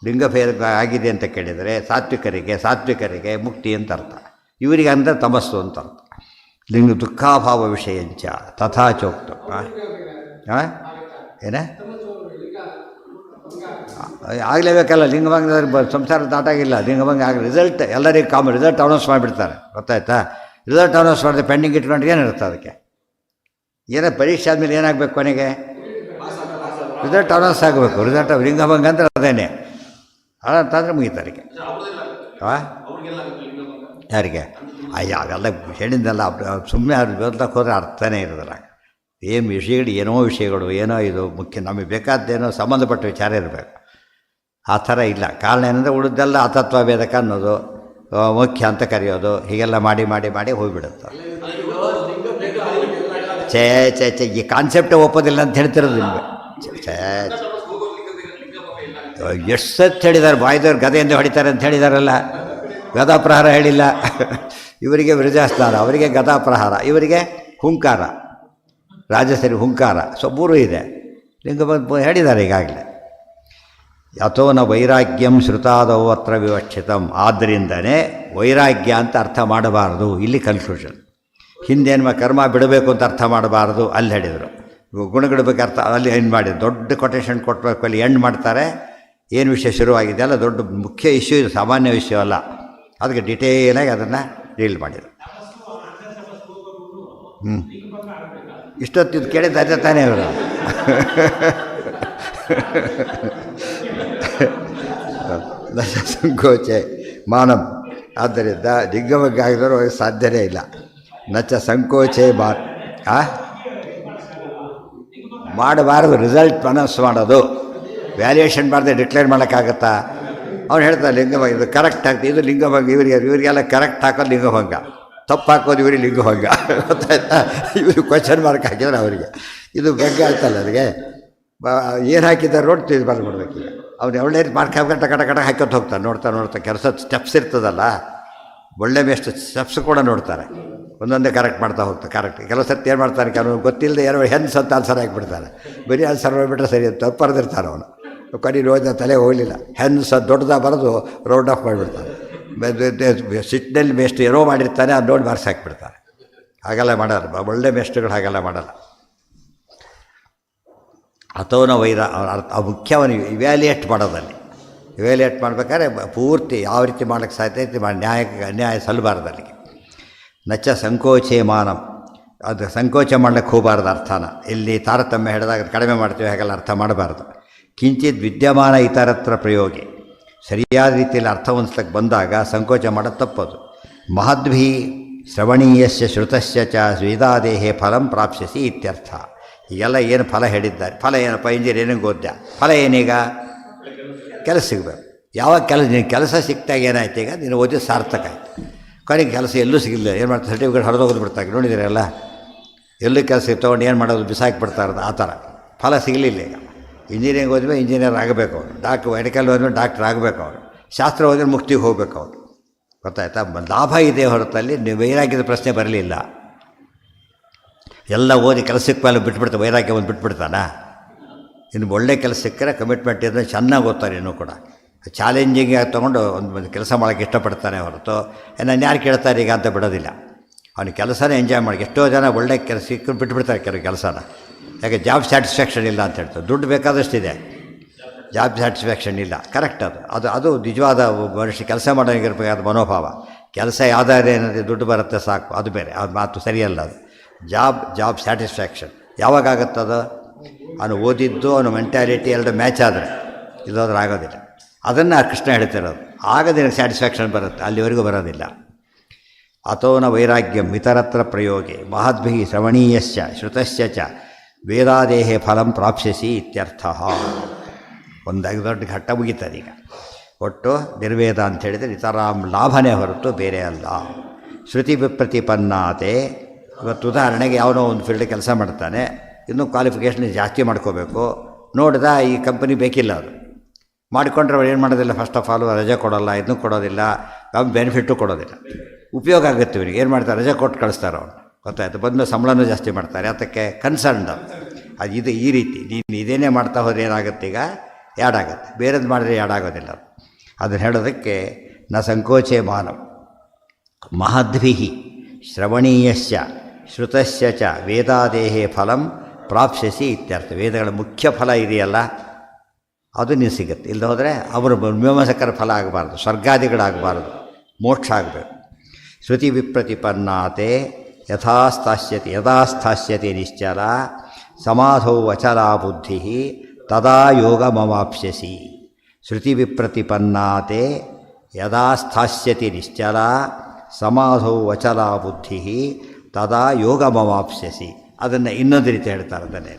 ಲಿಂಗಭೇದ ಆಗಿದೆ ಅಂತ ಕೇಳಿದರೆ ಸಾತ್ವಿಕರಿಗೆ ಮುಕ್ತಿ ಅಂತ ಅರ್ಥ. ಇವರಿಗೆ ಅಂದರೆ ತಮಸ್ಸು ಅಂತ ಅರ್ಥ. ದುಃಖಾಭಾವ ವಿಷಯಂಚ ತಥಾಚೋಕ್ತ. ಏನೇ ಆಗಲೇಬೇಕಲ್ಲ. ಲಿಂಗಭಂಗ ಸಂಸಾರ ದಾಟಾಗಿಲ್ಲ. ಲಿಂಗಭಂಗ ಆಗ ರಿಸಲ್ಟ್ ಎಲ್ಲರಿಗೂ ಕಾಮನ್. ರಿಸಲ್ಟ್ ಅನೌನ್ಸ್ ಮಾಡಿಬಿಡ್ತಾರೆ, ಗೊತ್ತಾಯ್ತಾ? ರಿಸಲ್ಟ್ ಅನೌನ್ಸ್ ಮಾಡಿದ್ರೆ ಪೆಂಡಿಂಗ್ ಇಟ್ಕೊಂಡು ಏನಿರುತ್ತೆ ಅದಕ್ಕೆ? ಏನೋ ಪರೀಕ್ಷೆ ಆದಮೇಲೆ ಏನಾಗಬೇಕು? ಕೊನೆಗೆ ರಿಸಲ್ಟ್ ಅನೌನ್ಸ್ ಆಗಬೇಕು. ರಿಸಲ್ಟ್ ಲಿಂಗಭಂಗ ಅಂದರೆ ಅದೇನೆ ಅಂತಂದರೆ ಮುಗೀತಾರಿಗೆ. ಯಾರಿಗೆ? ಅವೆಲ್ಲ ಹೇಳಿದ್ದೆಲ್ಲ ಸುಮ್ಮನೆ ಅವ್ರು ಓದ್ಲಕ್ಕೆ ಹೋದರೆ ಅರ್ಥನೇ ಇರೋದಿಲ್ಲ. ಏನು ವಿಷಯಗಳು ಏನೋ ಇದು ಮುಖ್ಯ, ನಮಗೆ ಬೇಕಾದ್ದೇನೋ ಸಂಬಂಧಪಟ್ಟ ವಿಚಾರ ಇರಬೇಕು. ಆ ಥರ ಇಲ್ಲ. ಕಾರಣ ಏನಂದರೆ ಉಳಿದೆಲ್ಲ ಅತತ್ವ ವೇದಕ ಅನ್ನೋದು, ಮುಖ್ಯ ಅಂತ ಕರೆಯೋದು, ಹೀಗೆಲ್ಲ ಮಾಡಿ ಹೋಗಿಬಿಡುತ್ತೆ. ಛೇ ಈ ಕಾನ್ಸೆಪ್ಟೇ ಒಪ್ಪೋದಿಲ್ಲ ಅಂತ ಹೇಳ್ತಿರೋದು ನಿಮಗೆ. ಎಷ್ಟು ಸತ್ತು ಹೇಳಿದ್ದಾರೆ. ಬಾಯ್ದವ್ರು ಗದೆಯಿಂದ ಹೊಡಿತಾರೆ ಅಂತ ಹೇಳಿದಾರಲ್ಲ, ಗದಾ ಪ್ರಹಾರ ಹೇಳಿಲ್ಲ. ಇವರಿಗೆ ವಿರಜಾಸ್ನಾನ, ಅವರಿಗೆ ಗದಾ ಪ್ರಹಾರ, ಇವರಿಗೆ ಹುಂಕಾರ, ರಾಜಸರಿ ಹುಂಕಾರ. ಸೊ ಮೂರೂ ಇದೆ. ಲಿಂಗ ಹೇಳಿದ್ದಾರೆ ಈಗಾಗಲೇ. ಯಥೋನ ವೈರಾಗ್ಯಂ ಶ್ರುತಾದವು ಅತ್ರ ವಿವಕ್ಷಿತಂ. ಆದ್ದರಿಂದನೇ ವೈರಾಗ್ಯ ಅಂತ ಅರ್ಥ ಮಾಡಬಾರ್ದು ಇಲ್ಲಿ ಕನ್ಕ್ಲೂಷನ್. ಹಿಂದೇನು ಕರ್ಮ ಬಿಡಬೇಕು ಅಂತ ಅರ್ಥ ಮಾಡಬಾರ್ದು ಅಲ್ಲಿ ಹೇಳಿದರು. ಗುಣಗಳ ಬಗ್ಗೆ ಅರ್ಥ ಅಲ್ಲಿ ಏನು ಮಾಡಿದ್ರು, ದೊಡ್ಡ ಕೊಟೇಶನ್ ಕೊಟ್ಟಬೇಕು. ಅಲ್ಲಿ ಎಂಡ್ ಮಾಡ್ತಾರೆ. ಏನು ವಿಷಯ ಶುರುವಾಗಿದೆ ಅಲ್ಲ, ದೊಡ್ಡ ಮುಖ್ಯ ಇಶ್ಯೂ ಇದು, ಸಾಮಾನ್ಯ ವಿಷಯ ಅಲ್ಲ. ಅದಕ್ಕೆ ಡಿಟೇಲಾಗಿ ಅದನ್ನು ಡೀಲ್ ಮಾಡಿದರು. ಇಷ್ಟೊತ್ತಿದ್ದು ಕೇಳಿದ್ದು ಅದೇ ತಾನೇ ಇವರು. ಸಂಕೋಚೆ ಮಾನಂ. ಆದ್ದರಿಂದ ಲಿಂಗಭಂಗ ಆಗಿದ್ರು ಸಾಧ್ಯನೇ ಇಲ್ಲ. ನಚ ಸಂಕೋಚೆ ಮಾಡಬಾರದು. ರಿಸಲ್ಟ್ ಅನೌನ್ಸ್ ಮಾಡೋದು, ವ್ಯಾಲ್ಯೂಯೇಷನ್ ಮಾಡದೆ ಡಿಕ್ಲೇರ್ ಮಾಡೋಕ್ಕಾಗತ್ತಾ? ಅವ್ನು ಹೇಳ್ತಾರೆ ಲಿಂಗಭಂಗ ಇದು ಕರೆಕ್ಟ್ ಆಗ್ತದೆ, ಇದು ಲಿಂಗಭಂಗ. ಇವರಿಗೆಲ್ಲ ಕರೆಕ್ಟ್ ಹಾಕೋದು ಲಿಂಗಭಂಗ, ತಪ್ಪು ಹಾಕೋದು ಇವರಿಗೆ ಲಿಂಗಭಂಗ. ಗೊತ್ತಾಯ್ತಾ? ಇವರು ಕ್ವಶನ್ ಮಾರ್ಕ್ ಹಾಕಿದ್ರೆ ಅವರಿಗೆ ಇದು ಭಂಗ ಆಯ್ತಲ್ಲ. ಅವರಿಗೆ ಏನು ಹಾಕಿದ್ದಾರೆ ನೋಡಿ ತಿಳಿದು ಬರ್ಬಿಡ್ಬೇಕು. ಈಗ ಅವ್ನು ಒಳ್ಳೆ ಮಾರ್ಕ್ ಹಾಕಿ ಕಟ ಹಾಕೋದು ಹೋಗ್ತಾರೆ. ನೋಡ್ತಾ ಕೆಲಸ ಸ್ಟೆಪ್ಸ್ ಇರ್ತದಲ್ಲ, ಒಳ್ಳೆ ಬೆಸ್ಟ್ ಸ್ಟೆಪ್ಸ್ ಕೂಡ ನೋಡ್ತಾರೆ. ಒಂದೊಂದೇ ಕರೆಕ್ಟ್ ಮಾಡ್ತಾ ಹೋಗ್ತಾರೆ. ಕರೆಕ್ಟ್ ಕೆಲವು ಸರ್ತಿ ಏನು ಮಾಡ್ತಾರೆ, ಕೆಲವು ಗೊತ್ತಿಲ್ಲದೆ ಏನೋ ಹೆನ್ಸ್ ಅಂತ ಆನ್ಸರ್ ಹಾಕಿಬಿಡ್ತಾರೆ. ಬರೀ ಆನ್ಸರ್ ಮಾಡಿಬಿಟ್ರೆ ಸರಿ ಅಂತ ಬರೆದಿರ್ತಾರೆ. ಅವನು ಕಡಿ ರೋಜ ತಲೆ ಹೋಗಲಿಲ್ಲ, ಹೆನ್ಸ್ ದೊಡ್ಡದಾಗ ಬರೆದು ರೌಂಡ್ ಆಫ್ ಮಾಡಿಬಿಡ್ತಾರೆ. ಸಿಟ್ಟಿನಲ್ಲಿ ಬೆಸ್ಟ್ ಏನೋ ಮಾಡಿರ್ತಾನೆ, ಅದು ನೋಡಿ ಮಾರ್ಕ್ಸ್ ಹಾಕಿಬಿಡ್ತಾರೆ. ಹಾಗೆಲ್ಲ ಮಾಡಲ್ಲ, ಒಳ್ಳೆ ಮೇಷ್ಟ್ರುಗಳು ಹಾಗೆಲ್ಲ ಮಾಡಲ್ಲ. ಅಥೋನ ವೈರ ಆ ಮುಖ್ಯ ಅವನು ಇವ್ಯಾಲ್ಯೂಯೇಟ್ ಮಾಡೋದಲ್ಲಿ. ಇವ್ಯಾಲ್ಯೂಯೇಟ್ ಮಾಡ್ಬೇಕಾದ್ರೆ ಪೂರ್ತಿ ಯಾವ ರೀತಿ ಮಾಡೋಕ್ಕೆ ಸಾಧ್ಯ ಮಾಡಿ ಅನ್ಯಾಯ ಸಲ್ಲಬಾರ್ದು ಅಲ್ಲಿಗೆ. ನಚ್ಚ ಸಂಕೋಚೆ ಮಾನಂ, ಅದು ಸಂಕೋಚ ಮಾಡ್ಲಿಕ್ಕೆ ಹೋಗಬಾರ್ದು ಅರ್ಥನ. ಇಲ್ಲಿ ತಾರತಮ್ಯ ಹೇಳಿದಾಗ ಕಡಿಮೆ ಮಾಡ್ತೀವಿ ಹಾಗೆಲ್ಲ ಅರ್ಥ ಮಾಡಬಾರ್ದು. ಕಿಂಚಿತ್ ವಿದ್ಯಮಾನ ಇತರತ್ರ ಪ್ರಯೋಗಿ, ಸರಿಯಾದ ರೀತಿಯಲ್ಲಿ ಅರ್ಥ ಹೊಂದಿಸ್ಲಿಕ್ಕೆ ಬಂದಾಗ ಸಂಕೋಚ ಮಾಡೋದು ತಪ್ಪದು. ಮಹದ್ಭಿ ಶ್ರವಣೀಯಸ್ಯ ಶ್ರುತಸ್ಯ ಚ ವೇದಾದೇಹೇ ಫಲಂ ಪ್ರಾಪ್ಸ್ಯಸಿ ಇತ್ಯರ್ಥ. ಈಗೆಲ್ಲ ಏನು ಫಲ ಹೇಳಿದ್ದಾರೆ, ಫಲ ಏನಪ್ಪ ಇಂಜಿನಿಯರಿಂಗ್ ಓದ್ಯ, ಫಲ ಏನೀಗ ಕೆಲಸ ಸಿಗಬೇಕು. ಯಾವಾಗ ನೀನು ಕೆಲಸ ಸಿಕ್ತಾಗ ಏನಾಯ್ತು, ಈಗ ನೀನು ಓದಿದ್ದು ಸಾರ್ಥಕ ಆಯಿತು. ಕೊನೆಗೆ ಕೆಲಸ ಎಲ್ಲೂ ಸಿಗಲಿಲ್ಲ, ಏನು ಮಾಡ್ತಾರೆ ಸರ್ಟಿಫಿಕೇಟ್ ಹೊರದೋಗೋದು ಬಿಡ್ತಾರೆ, ನೋಡಿದ್ದೀರಲ್ಲ, ಎಲ್ಲೂ ಕೆಲಸ ತೊಗೊಂಡು ಏನು ಮಾಡೋದು ಬಿಸಾಕಿ ಬಿಡ್ತಾ ಇರೋದು, ಆ ಥರ ಫಲ ಸಿಗಲಿಲ್ಲ. ಈಗ ಇಂಜಿನಿಯರಿಂಗ್ ಓದ್ಮೇಲೆ ಇಂಜಿನಿಯರ್ ಆಗಬೇಕು ಅವರು, ಮೆಡಿಕಲ್ ಓದ್ಮೇಲೆ ಡಾಕ್ಟ್ರ್ ಆಗಬೇಕು ಅವರು, ಶಾಸ್ತ್ರ ಓದಿದ್ರೆ ಮುಕ್ತಿಗೆ ಹೋಗ್ಬೇಕು ಅವರು. ಗೊತ್ತಾಯ್ತಾ? ಲಾಭ ಇದೆ ಹೊರತಲ್ಲಿ ನೀವು ವೈರಾಗ್ಯದ ಪ್ರಶ್ನೆ ಬರಲಿಲ್ಲ. ಎಲ್ಲ ಓದಿ ಕೆಲಸಕ್ಕೆ ಮೇಲೆ ಬಿಟ್ಬಿಡ್ತಾರೆ, ವೈರಾಗ್ಯ ಒಂದು ಬಿಟ್ಬಿಡ್ತಾನ. ಇನ್ನು ಒಳ್ಳೆ ಕೆಲಸ ಸಿಕ್ಕರೆ ಕಮಿಟ್ಮೆಂಟ್ ಇದ್ದರೆ ಚೆನ್ನಾಗಿ ಓದ್ತಾರೆ. ಇನ್ನೂ ಕೂಡ ಚಾಲೆಂಜಿಂಗ್ ಆಗಿ ತೊಗೊಂಡು ಒಂದು ಕೆಲಸ ಮಾಡೋಕ್ಕೆ ಇಷ್ಟಪಡ್ತಾನೆ ಹೊರತು ನಾನು ಯಾರು ಕೇಳ್ತಾರೆ ಈಗ ಅಂತ ಬಿಡೋದಿಲ್ಲ. ಅವನಿಗೆ ಕೆಲಸನೇ ಎಂಜಾಯ್ ಮಾಡಿ. ಎಷ್ಟೋ ಜನ ಒಳ್ಳೆ ಕೆಲಸ ಸಿಕ್ಕರು ಬಿಟ್ಬಿಡ್ತಾರೆ ಕೆಲವು ಕೆಲಸನ, ಯಾಕೆ ಜಾಬ್ ಸ್ಯಾಟಿಸ್ಫ್ಯಾಕ್ಷನ್ ಇಲ್ಲ ಅಂತ ಹೇಳ್ತಾರೆ. ದುಡ್ಡು ಬೇಕಾದಷ್ಟಿದೆ, ಜಾಬ್ ಸ್ಯಾಟಿಸ್ಫ್ಯಾಕ್ಷನ್ ಇಲ್ಲ. ಕರೆಕ್ಟ್, ಅದು ನಿಜವಾದ ಮನುಷ್ಯ ಕೆಲಸ ಮಾಡೋಂಗಿರ್ಬೇಕಾದ ಮನೋಭಾವ. ಕೆಲಸ ಯಾವುದಾದ್ರೆ ಏನಾದರೂ ದುಡ್ಡು ಬರುತ್ತೆ ಸಾಕು, ಅದು ಬೇರೆ, ಅದು ಮಾತು ಸರಿಯಲ್ಲ. ಅದು ಜಾಬ್ ಸ್ಯಾಟಿಸ್ಫ್ಯಾಕ್ಷನ್ ಯಾವಾಗ ಆಗುತ್ತದು? ಅವನು ಓದಿದ್ದು ಅವನು ಮೆಂಟ್ಯಾಲಿಟಿ ಎರಡು ಮ್ಯಾಚ್ ಆದರೆ, ಇಲ್ಲೋದ್ರೆ ಆಗೋದಿಲ್ಲ. ಅದನ್ನು ಕೃಷ್ಣ ಹೇಳ್ತಿರೋದು. ಆಗ ನಿನಗೆ ಸ್ಯಾಟಿಸ್ಫ್ಯಾಕ್ಷನ್ ಬರುತ್ತೆ, ಅಲ್ಲಿವರೆಗೂ ಬರೋದಿಲ್ಲ. ಅಥೋನ ವೈರಾಗ್ಯಂ ಇತರತ್ರ ಪ್ರಯೋಗೆ ಮಹದ್ಭಿ ಶ್ರವಣೀಯಸ್ಯ ಶ್ರುತಸ್ಯ ಚ ವೇದಾದೇಹೇ ಫಲಂ ಪ್ರಾಪ್ಸ್ಯಸಿ ಇತ್ಯರ್ಥ. ಒಂದಾಗಿ ದೊಡ್ಡ ಘಟ್ಟ ಮುಗಿತದೆ. ಈಗ ಒಟ್ಟು ನಿರ್ವೇದ ಅಂತ ಹೇಳಿದರೆ ಇತರಾಂ ಲಾಭನೇ ಹೊರತು ಬೇರೆ ಅಲ್ಲ. ಶ್ರುತಿ ವಿಪ್ರತಿಪನ್ನಾತೆ. ಇವತ್ತು ಉದಾಹರಣೆಗೆ ಯಾವನೋ ಒಂದು ಫೀಲ್ಡ್ ಕೆಲಸ ಮಾಡ್ತಾನೆ, ಇನ್ನೂ ಕ್ವಾಲಿಫಿಕೇಷನ್ ಜಾಸ್ತಿ ಮಾಡ್ಕೋಬೇಕು. ನೋಡಿದ ಈ ಕಂಪನಿ ಬೇಕಿಲ್ಲ, ಅದು ಮಾಡಿಕೊಂಡ್ರೆ ಅವ್ರು ಏನು ಮಾಡೋದಿಲ್ಲ, ಫಸ್ಟ್ ಆಫ್ ಆಲ್ ರಜೆ ಕೊಡೋಲ್ಲ, ಇದನ್ನು ಕೊಡೋದಿಲ್ಲ, ಯಾವ ಬೆನಿಫಿಟ್ಟು ಕೊಡೋದಿಲ್ಲ. ಉಪಯೋಗ ಆಗುತ್ತೆ ಇವರಿಗೆ. ಏನು ಮಾಡ್ತಾರೆ, ರಜೆ ಕೊಟ್ಟು ಕಳಿಸ್ತಾರೆ ಅವ್ನು. ಗೊತ್ತಾಯ್ತು? ಬಂದು ಸಂಬಳನೂ ಜಾಸ್ತಿ ಮಾಡ್ತಾರೆ. ಅದಕ್ಕೆ ಕನ್ಸರ್ನ್ಡ್ ಅದು ಇದು ಈ ರೀತಿ ನೀನು ಇದೇನೇ ಮಾಡ್ತಾ ಹೋದ್ರೆ ಏನಾಗುತ್ತೆ, ಈಗ ಯಾಡಾಗುತ್ತೆ, ಬೇರೆದು ಮಾಡಿದ್ರೆ ಯಾಡಾಗೋದಿಲ್ಲ. ಅದನ್ನು ಹೇಳೋದಕ್ಕೆ ನ ಸಂಕೋಚೆ ಮಾನವ ಮಹದ್ಭಿ ಶ್ರವಣೀಯಸ್ಯ ಶ್ರುತಸ್ಯ ಚ ವೇದಾದೇಹೇ ಫಲಂ ಪ್ರಾಪ್ಸ್ಯಸಿ ಇತ್ಯರ್ಥ. ವೇದಗಳ ಮುಖ್ಯ ಫಲ ಇದೆಯಲ್ಲ, ಅದು ನೀವು ಸಿಗುತ್ತೆ. ಇಲ್ಲದೆ ಹೋದರೆ ಅವರು ಮೀಮಾಂಸಕರ ಫಲ ಆಗಬಾರ್ದು, ಸ್ವರ್ಗಾದಿಗಳಾಗಬಾರ್ದು, ಮೋಕ್ಷ ಆಗಬೇಕು. ಶ್ರುತಿ ವಿಪ್ರತಿಪನ್ನಾತೆ ಯಥಾಸ್ಥಾಸ್ಯತೆ ನಿಶ್ಚಲ ಸಮಾಧೌ ಅಚಲಾ ಬುದ್ಧಿ ತದಾ ಯೋಗಮವಾಪ್ಸ್ಯಸಿ. ಶ್ರುತಿ ವಿಪ್ರತಿಪನ್ನಾತೆ ಯದಾ ಸ್ಥಾಸ್ಯತಿ ನಿಶ್ಚಲ ಸಮಾಧೌ ಅಚಲಾ ಬುದ್ಧಿ ತದಾ ಯೋಗಮವಾಪ್ಸ್ಯಸಿ. ಅದನ್ನು ಇನ್ನೊಂದು ರೀತಿ ಹೇಳ್ತಾರೆ. ಅದನ್ನೇ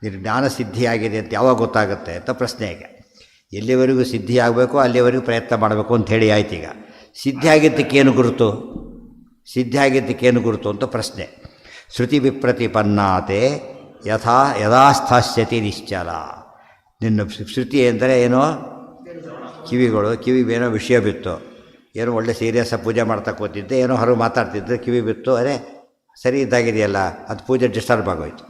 ನೀನು ಜ್ಞಾನಸಿದ್ಧಿಯಾಗಿದೆ ಅಂತ ಯಾವಾಗ ಗೊತ್ತಾಗುತ್ತೆ ಅಂತ ಪ್ರಶ್ನೆಗೆ. ಎಲ್ಲಿವರೆಗೂ ಸಿದ್ಧಿ ಆಗಬೇಕು ಅಲ್ಲಿವರೆಗೂ ಪ್ರಯತ್ನ ಮಾಡಬೇಕು ಅಂಥೇಳಿ ಆಯ್ತು. ಈಗ ಸಿದ್ಧಿಯಾಗಿದ್ದಕ್ಕೇನು ಗುರುತು, ಸಿದ್ಧಿಯಾಗಿದ್ದಕ್ಕೇನು ಗುರುತು ಅಂತ ಪ್ರಶ್ನೆ. ಶ್ರುತಿ ವಿಪ್ರತಿಪನ್ನಾತೆ ಯದಾ ಸ್ಥಾಸ್ಯತಿ ನಿಶ್ಚಲ. ನಿನ್ನ ಶ್ರುತಿ ಅಂದರೆ ಏನೋ ಕಿವಿಗೆ ಏನೋ ವಿಷಯ ಬಿತ್ತು, ಏನೋ ಒಳ್ಳೆ ಸೀರಿಯಸ್ಸಾಗಿ ಪೂಜೆ ಮಾಡ್ತಾ ಕೂತಿದ್ದೆ, ಏನೋ ಹೊರಗೆ ಮಾತಾಡ್ತಿದ್ದೆ, ಕಿವಿ ಬಿತ್ತು, ಅರೆ ಸರಿ ಇದ್ದಾಗಿದೆಯಲ್ಲ, ಅದು ಪೂಜೆ ಡಿಸ್ಟರ್ಬ್ ಆಗೋಯ್ತು.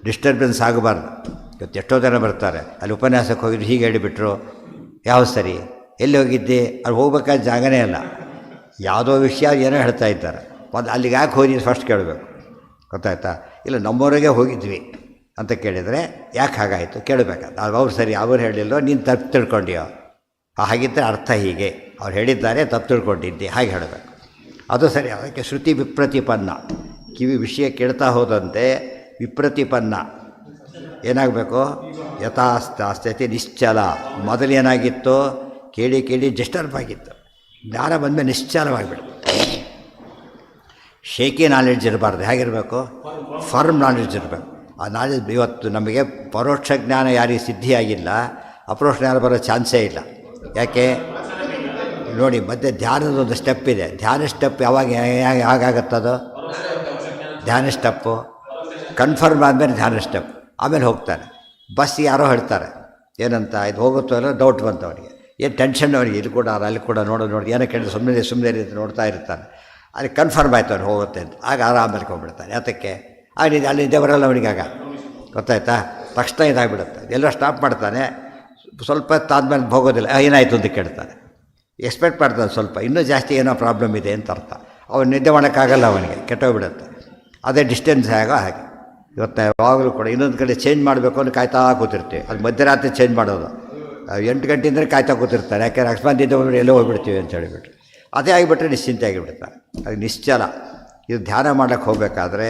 ಡಿಸ್ಟರ್ಬೆನ್ಸ್ ಆಗಬಾರ್ದು. ಇವತ್ತು ಎಷ್ಟೋ ಜನ ಬರ್ತಾರೆ, ಅಲ್ಲಿ ಉಪನ್ಯಾಸಕ್ಕೆ ಹೋಗಿದ್ದು ಹೀಗೆ ಹೇಳಿಬಿಟ್ರು, ಯಾವ ಸರಿ ಎಲ್ಲಿ ಹೋಗಿದ್ದೆ, ಅಲ್ಲಿ ಹೋಗ್ಬೇಕಾದ ಜಾಗನೇ ಅಲ್ಲ, ಯಾವುದೋ ವಿಷಯ ಏನೋ ಹೇಳ್ತಾ ಇದ್ದಾರೆ. ಒಂದು ಅಲ್ಲಿಗೆ ಯಾಕೆ ಹೋಗಿ ಫಸ್ಟ್ ಕೇಳಬೇಕು. ಗೊತ್ತಾಯ್ತಾ? ಇಲ್ಲ ನಮ್ಮವರೆಗೆ ಹೋಗಿದ್ವಿ ಅಂತ ಕೇಳಿದರೆ ಯಾಕೆ ಹಾಗಾಯಿತು ಕೇಳಬೇಕಾದ. ಅವ್ರು ಸರಿ ಅವ್ರು ಹೇಳಿಲ್ಲೋ, ನೀನು ತಪ್ಪು ತಿಳ್ಕೊಂಡ್ಯೋ, ಹಾಗಿದ್ದರೆ ಅರ್ಥ ಹೀಗೆ, ಅವ್ರು ಹೇಳಿದ್ದಾರೆ ತಪ್ಪು ತಿಳ್ಕೊಂಡಿದ್ದೆ, ಹಾಗೆ ಹೇಳಬೇಕು. ಅದು ಸರಿ. ಅದಕ್ಕೆ ಶ್ರುತಿ ವಿಪ್ರತಿಪನ್ನ. ಕಿವಿ ವಿಷಯ ಕೇಳ್ತಾ ಹೋದಂತೆ ವಿಪ್ರತಿಪನ್ನ ಏನಾಗಬೇಕು, ಯಥಾಸ್ಥಾಸ್ಯತೆ ನಿಶ್ಚಲ. ಮೊದಲೇನಾಗಿತ್ತು, ಕೇಳಿ ಡಿಸ್ಟರ್ಬ್ ಆಗಿತ್ತು. ಜ್ಞಾನ ಬಂದಮೇಲೆ ನಿಶ್ಚಲವಾಗಿಬಿಡ್ತು. ಶೇಕಿ ನಾಲೆಡ್ಜ್ ಇರಬಾರ್ದು. ಹೇಗಿರಬೇಕು, ಫರ್ಮ್ ನಾಲೆಡ್ಜ್ ಇರಬೇಕು. ಆ ನಾಲೆಡ್ಜ್ ಇವತ್ತು ನಮಗೆ ಪರೋಕ್ಷ ಜ್ಞಾನ ಯಾರಿಗೆ ಸಿದ್ಧಿಯಾಗಿಲ್ಲ, ಅಪರೋಕ್ಷ ಜ್ಞಾನ ಬರೋ ಚಾನ್ಸೇ ಇಲ್ಲ. ಯಾಕೆ ನೋಡಿ, ಮಧ್ಯೆ ಧ್ಯಾನದೊಂದು ಸ್ಟೆಪ್ ಇದೆ. ಧ್ಯಾನ ಸ್ಟೆಪ್ ಯಾವಾಗ ಹೇಗಾಗತ್ತದು, ಧ್ಯಾನ ಸ್ಟೆಪ್ಪು ಕನ್ಫರ್ಮ್ ಆದಮೇಲೆ ಧ್ಯಾನ ಸ್ಟೆಪ್, ಆಮೇಲೆ ಹೋಗ್ತಾನೆ. ಬಸ್ ಯಾರೋ ಹೇಳ್ತಾರೆ ಏನಂತ, ಇದು ಹೋಗುತ್ತೋ ಅಲ್ಲ ಡೌಟ್ ಬಂತು ಅವನಿಗೆ, ಏನು ಟೆನ್ಷನ್ ಅವನಿಗೆ, ಇಲ್ಲಿ ಕೂಡ ಅಲ್ಲಿ ಕೂಡ ನೋಡಿ ಏನೋ ಕೇಳಿದ್ರೆ ಸುಮ್ಮನೆ ರೀತಿ ನೋಡ್ತಾ ಇರ್ತಾನೆ. ಅಲ್ಲಿ ಕನ್ಫರ್ಮ್ ಆಯ್ತು ಅವ್ನು ಹೋಗುತ್ತೆ ಅಂತ, ಆಗ ಆರಾಮಲ್ಲಿ ಹೋಗ್ಬಿಡ್ತಾನೆ. ಯಾತಕ್ಕೆ ಅಲ್ಲಿ ನಿದ್ದೆ ಬರಲ್ಲ ಅವನಿಗಾಗ. ಗೊತ್ತಾಯ್ತಾ? ತಕ್ಷಣ ಇದಾಗಿಬಿಡುತ್ತೆ. ಎಲ್ಲೋ ಸ್ಟಾಪ್ ಮಾಡ್ತಾನೆ, ಸ್ವಲ್ಪ ಹೊತ್ತಾದ್ಮೇಲೆ ಹೋಗೋದಿಲ್ಲ, ಏನಾಯಿತು ಅಂತ ಕೇಳ್ತಾನೆ. ಎಕ್ಸ್ಪೆಕ್ಟ್ ಮಾಡ್ತಾನೆ ಸ್ವಲ್ಪ, ಇನ್ನೂ ಜಾಸ್ತಿ ಏನೋ ಪ್ರಾಬ್ಲಮ್ ಇದೆ ಅಂತ ಅರ್ಥ. ಅವನು ನಿದ್ದೆ ಮಾಡೋಕ್ಕಾಗಲ್ಲ, ಅವನಿಗೆ ಕೆಟ್ಟೋಗ್ಬಿಡುತ್ತೆ. ಅದೇ ಡಿಸ್ಟೆನ್ಸ್ ಹೇಗೋ ಹಾಗೆ. ಇವತ್ತು ಯಾವಾಗಲೂ ಕೂಡ ಇನ್ನೊಂದು ಕಡೆ ಚೇಂಜ್ ಮಾಡಬೇಕು ಅಂದ್ರೆ ಕಾಯ್ತಾ ಕೂತಿರ್ತೀವಿ. ಅದು ಮಧ್ಯರಾತ್ರಿ ಚೇಂಜ್ ಮಾಡೋದು 8 ಗಂಟೆಯಿಂದ ಕಾಯ್ತಾ ಕೂತಿರ್ತಾರೆ. ಯಾಕೆಂದ್ರೆ ಅಕಸ್ಮಾತ್ ನಿದ್ದೆ ಬಂದುಬಿಟ್ಟು ಎಲ್ಲೋ ಹೋಗ್ಬಿಡ್ತೀವಿ ಅಂತ ಹೇಳಿಬಿಟ್ಟು ಅದೇ ಆಗಿಬಿಟ್ರೆ ನಿಶ್ಚಿಂತೆ ಆಗಿಬಿಡ್ತಾರೆ. ಅದು ನಿಶ್ಚಲ. ಇದು ಧ್ಯಾನ ಮಾಡೋಕ್ಕೆ ಹೋಗಬೇಕಾದ್ರೆ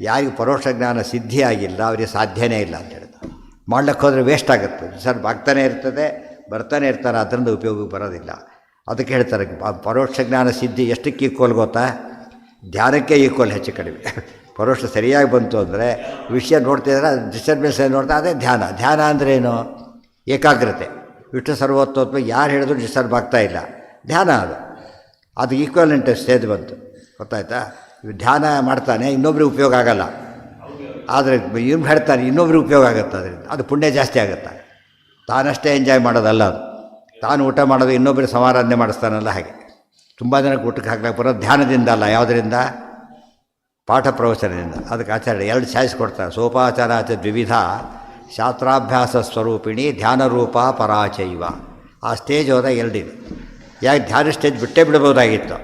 ಯಾರಿಗೆ ಪರೋಕ್ಷ ಜ್ಞಾನ ಸಿದ್ಧಿ ಆಗಿಲ್ಲ ಅವರಿಗೆ ಸಾಧ್ಯನೇ ಇಲ್ಲ ಅಂತ ಹೇಳ್ತಾರೆ. ಮಾಡ್ಲಿಕ್ಕೆ ಹೋದರೆ ವೇಸ್ಟ್ ಆಗುತ್ತೆ. ಸರ್ ಆಗ್ತಾನೆ ಇರ್ತದೆ, ಬರ್ತಾನೆ ಇರ್ತಾರೆ, ಅದರಿಂದ ಉಪಯೋಗಕ್ಕೆ ಬರೋದಿಲ್ಲ. ಅದಕ್ಕೆ ಹೇಳ್ತಾರೆ ಪರೋಕ್ಷ ಜ್ಞಾನ ಸಿದ್ಧಿ ಎಷ್ಟಕ್ಕೆ ಈಕ್ವಲ್ ಗೊತ್ತಾ? ಧ್ಯಾನಕ್ಕೆ ಈಕ್ವಲ್ ಹೆಚ್ಚು ಕಡಿಮೆ. ಪರೋಕ್ಷ ಸರಿಯಾಗಿ ಬಂತು ಅಂದರೆ ವಿಷಯ ನೋಡ್ತಿದ್ರೆ ಡಿಸ್ಟರ್ಬೆನ್ಸ್ ನೋಡ್ತಾ ಅದೇ ಧ್ಯಾನ. ಧ್ಯಾನ ಅಂದರೆ ಏನು? ಏಕಾಗ್ರತೆ. ವಿಷ್ಣು ಸರ್ವೋತ್ತಮ ಯಾರು ಹೇಳಿದ್ರು ಡಿಸ್ಟರ್ಬ್ ಆಗ್ತಾಯಿಲ್ಲ, ಧ್ಯಾನ ಅದು ಈಕ್ವಲೆಂಟ್ ಸ್ಟೇಜ್ ಬಂತು. ಗೊತ್ತಾಯ್ತಾ? ಧ್ಯಾನ ಮಾಡ್ತಾನೆ, ಇನ್ನೊಬ್ರಿಗೆ ಉಪಯೋಗ ಆಗಲ್ಲ. ಆದರೆ ಇವ್ನು ಹೇಳ್ತಾನೆ, ಇನ್ನೊಬ್ರಿಗೆ ಉಪಯೋಗ ಆಗುತ್ತೆ. ಅದರಿಂದ ಅದು ಪುಣ್ಯ ಜಾಸ್ತಿ ಆಗುತ್ತೆ. ತಾನಷ್ಟೇ ಎಂಜಾಯ್ ಮಾಡೋದಲ್ಲ ಅದು. ತಾನು ಊಟ ಮಾಡೋದು ಇನ್ನೊಬ್ಬರಿಗೆ ಸಮಾರಾಧನೆ ಮಾಡಿಸ್ತಾನಲ್ಲ ಹಾಗೆ. ತುಂಬ ಜನಕ್ಕೆ ಊಟಕ್ಕೆ ಹಾಕ್ಲಿಕ್ಕೆ ಬರೋದು ಧ್ಯಾನದಿಂದ ಅಲ್ಲ, ಯಾವುದರಿಂದ? ಪಾಠ ಪ್ರವಚನದಿಂದ. ಅದಕ್ಕೆ ಆಚಾರ್ಯ 2 ಚಾಯ್ಸ್ ಕೊಡ್ತಾರೆ. ಸೋಪಾಚಾರಾಚ ದ್ವಿವಿಧ ಶಾಸ್ತ್ರಾಭ್ಯಾಸ ಸ್ವರೂಪಿಣಿ ಧ್ಯಾನರೂಪ ಪರಾಚೈವ. ಆ ಸ್ಟೇಜ್ ಹೋದಾಗ 2 ಇದೆ. ಯಾಕೆ ಧ್ಯಾನ ಸ್ಟೇಜ್ ಬಿಟ್ಟೇ ಬಿಡ್ಬೋದಾಗಿತ್ತು,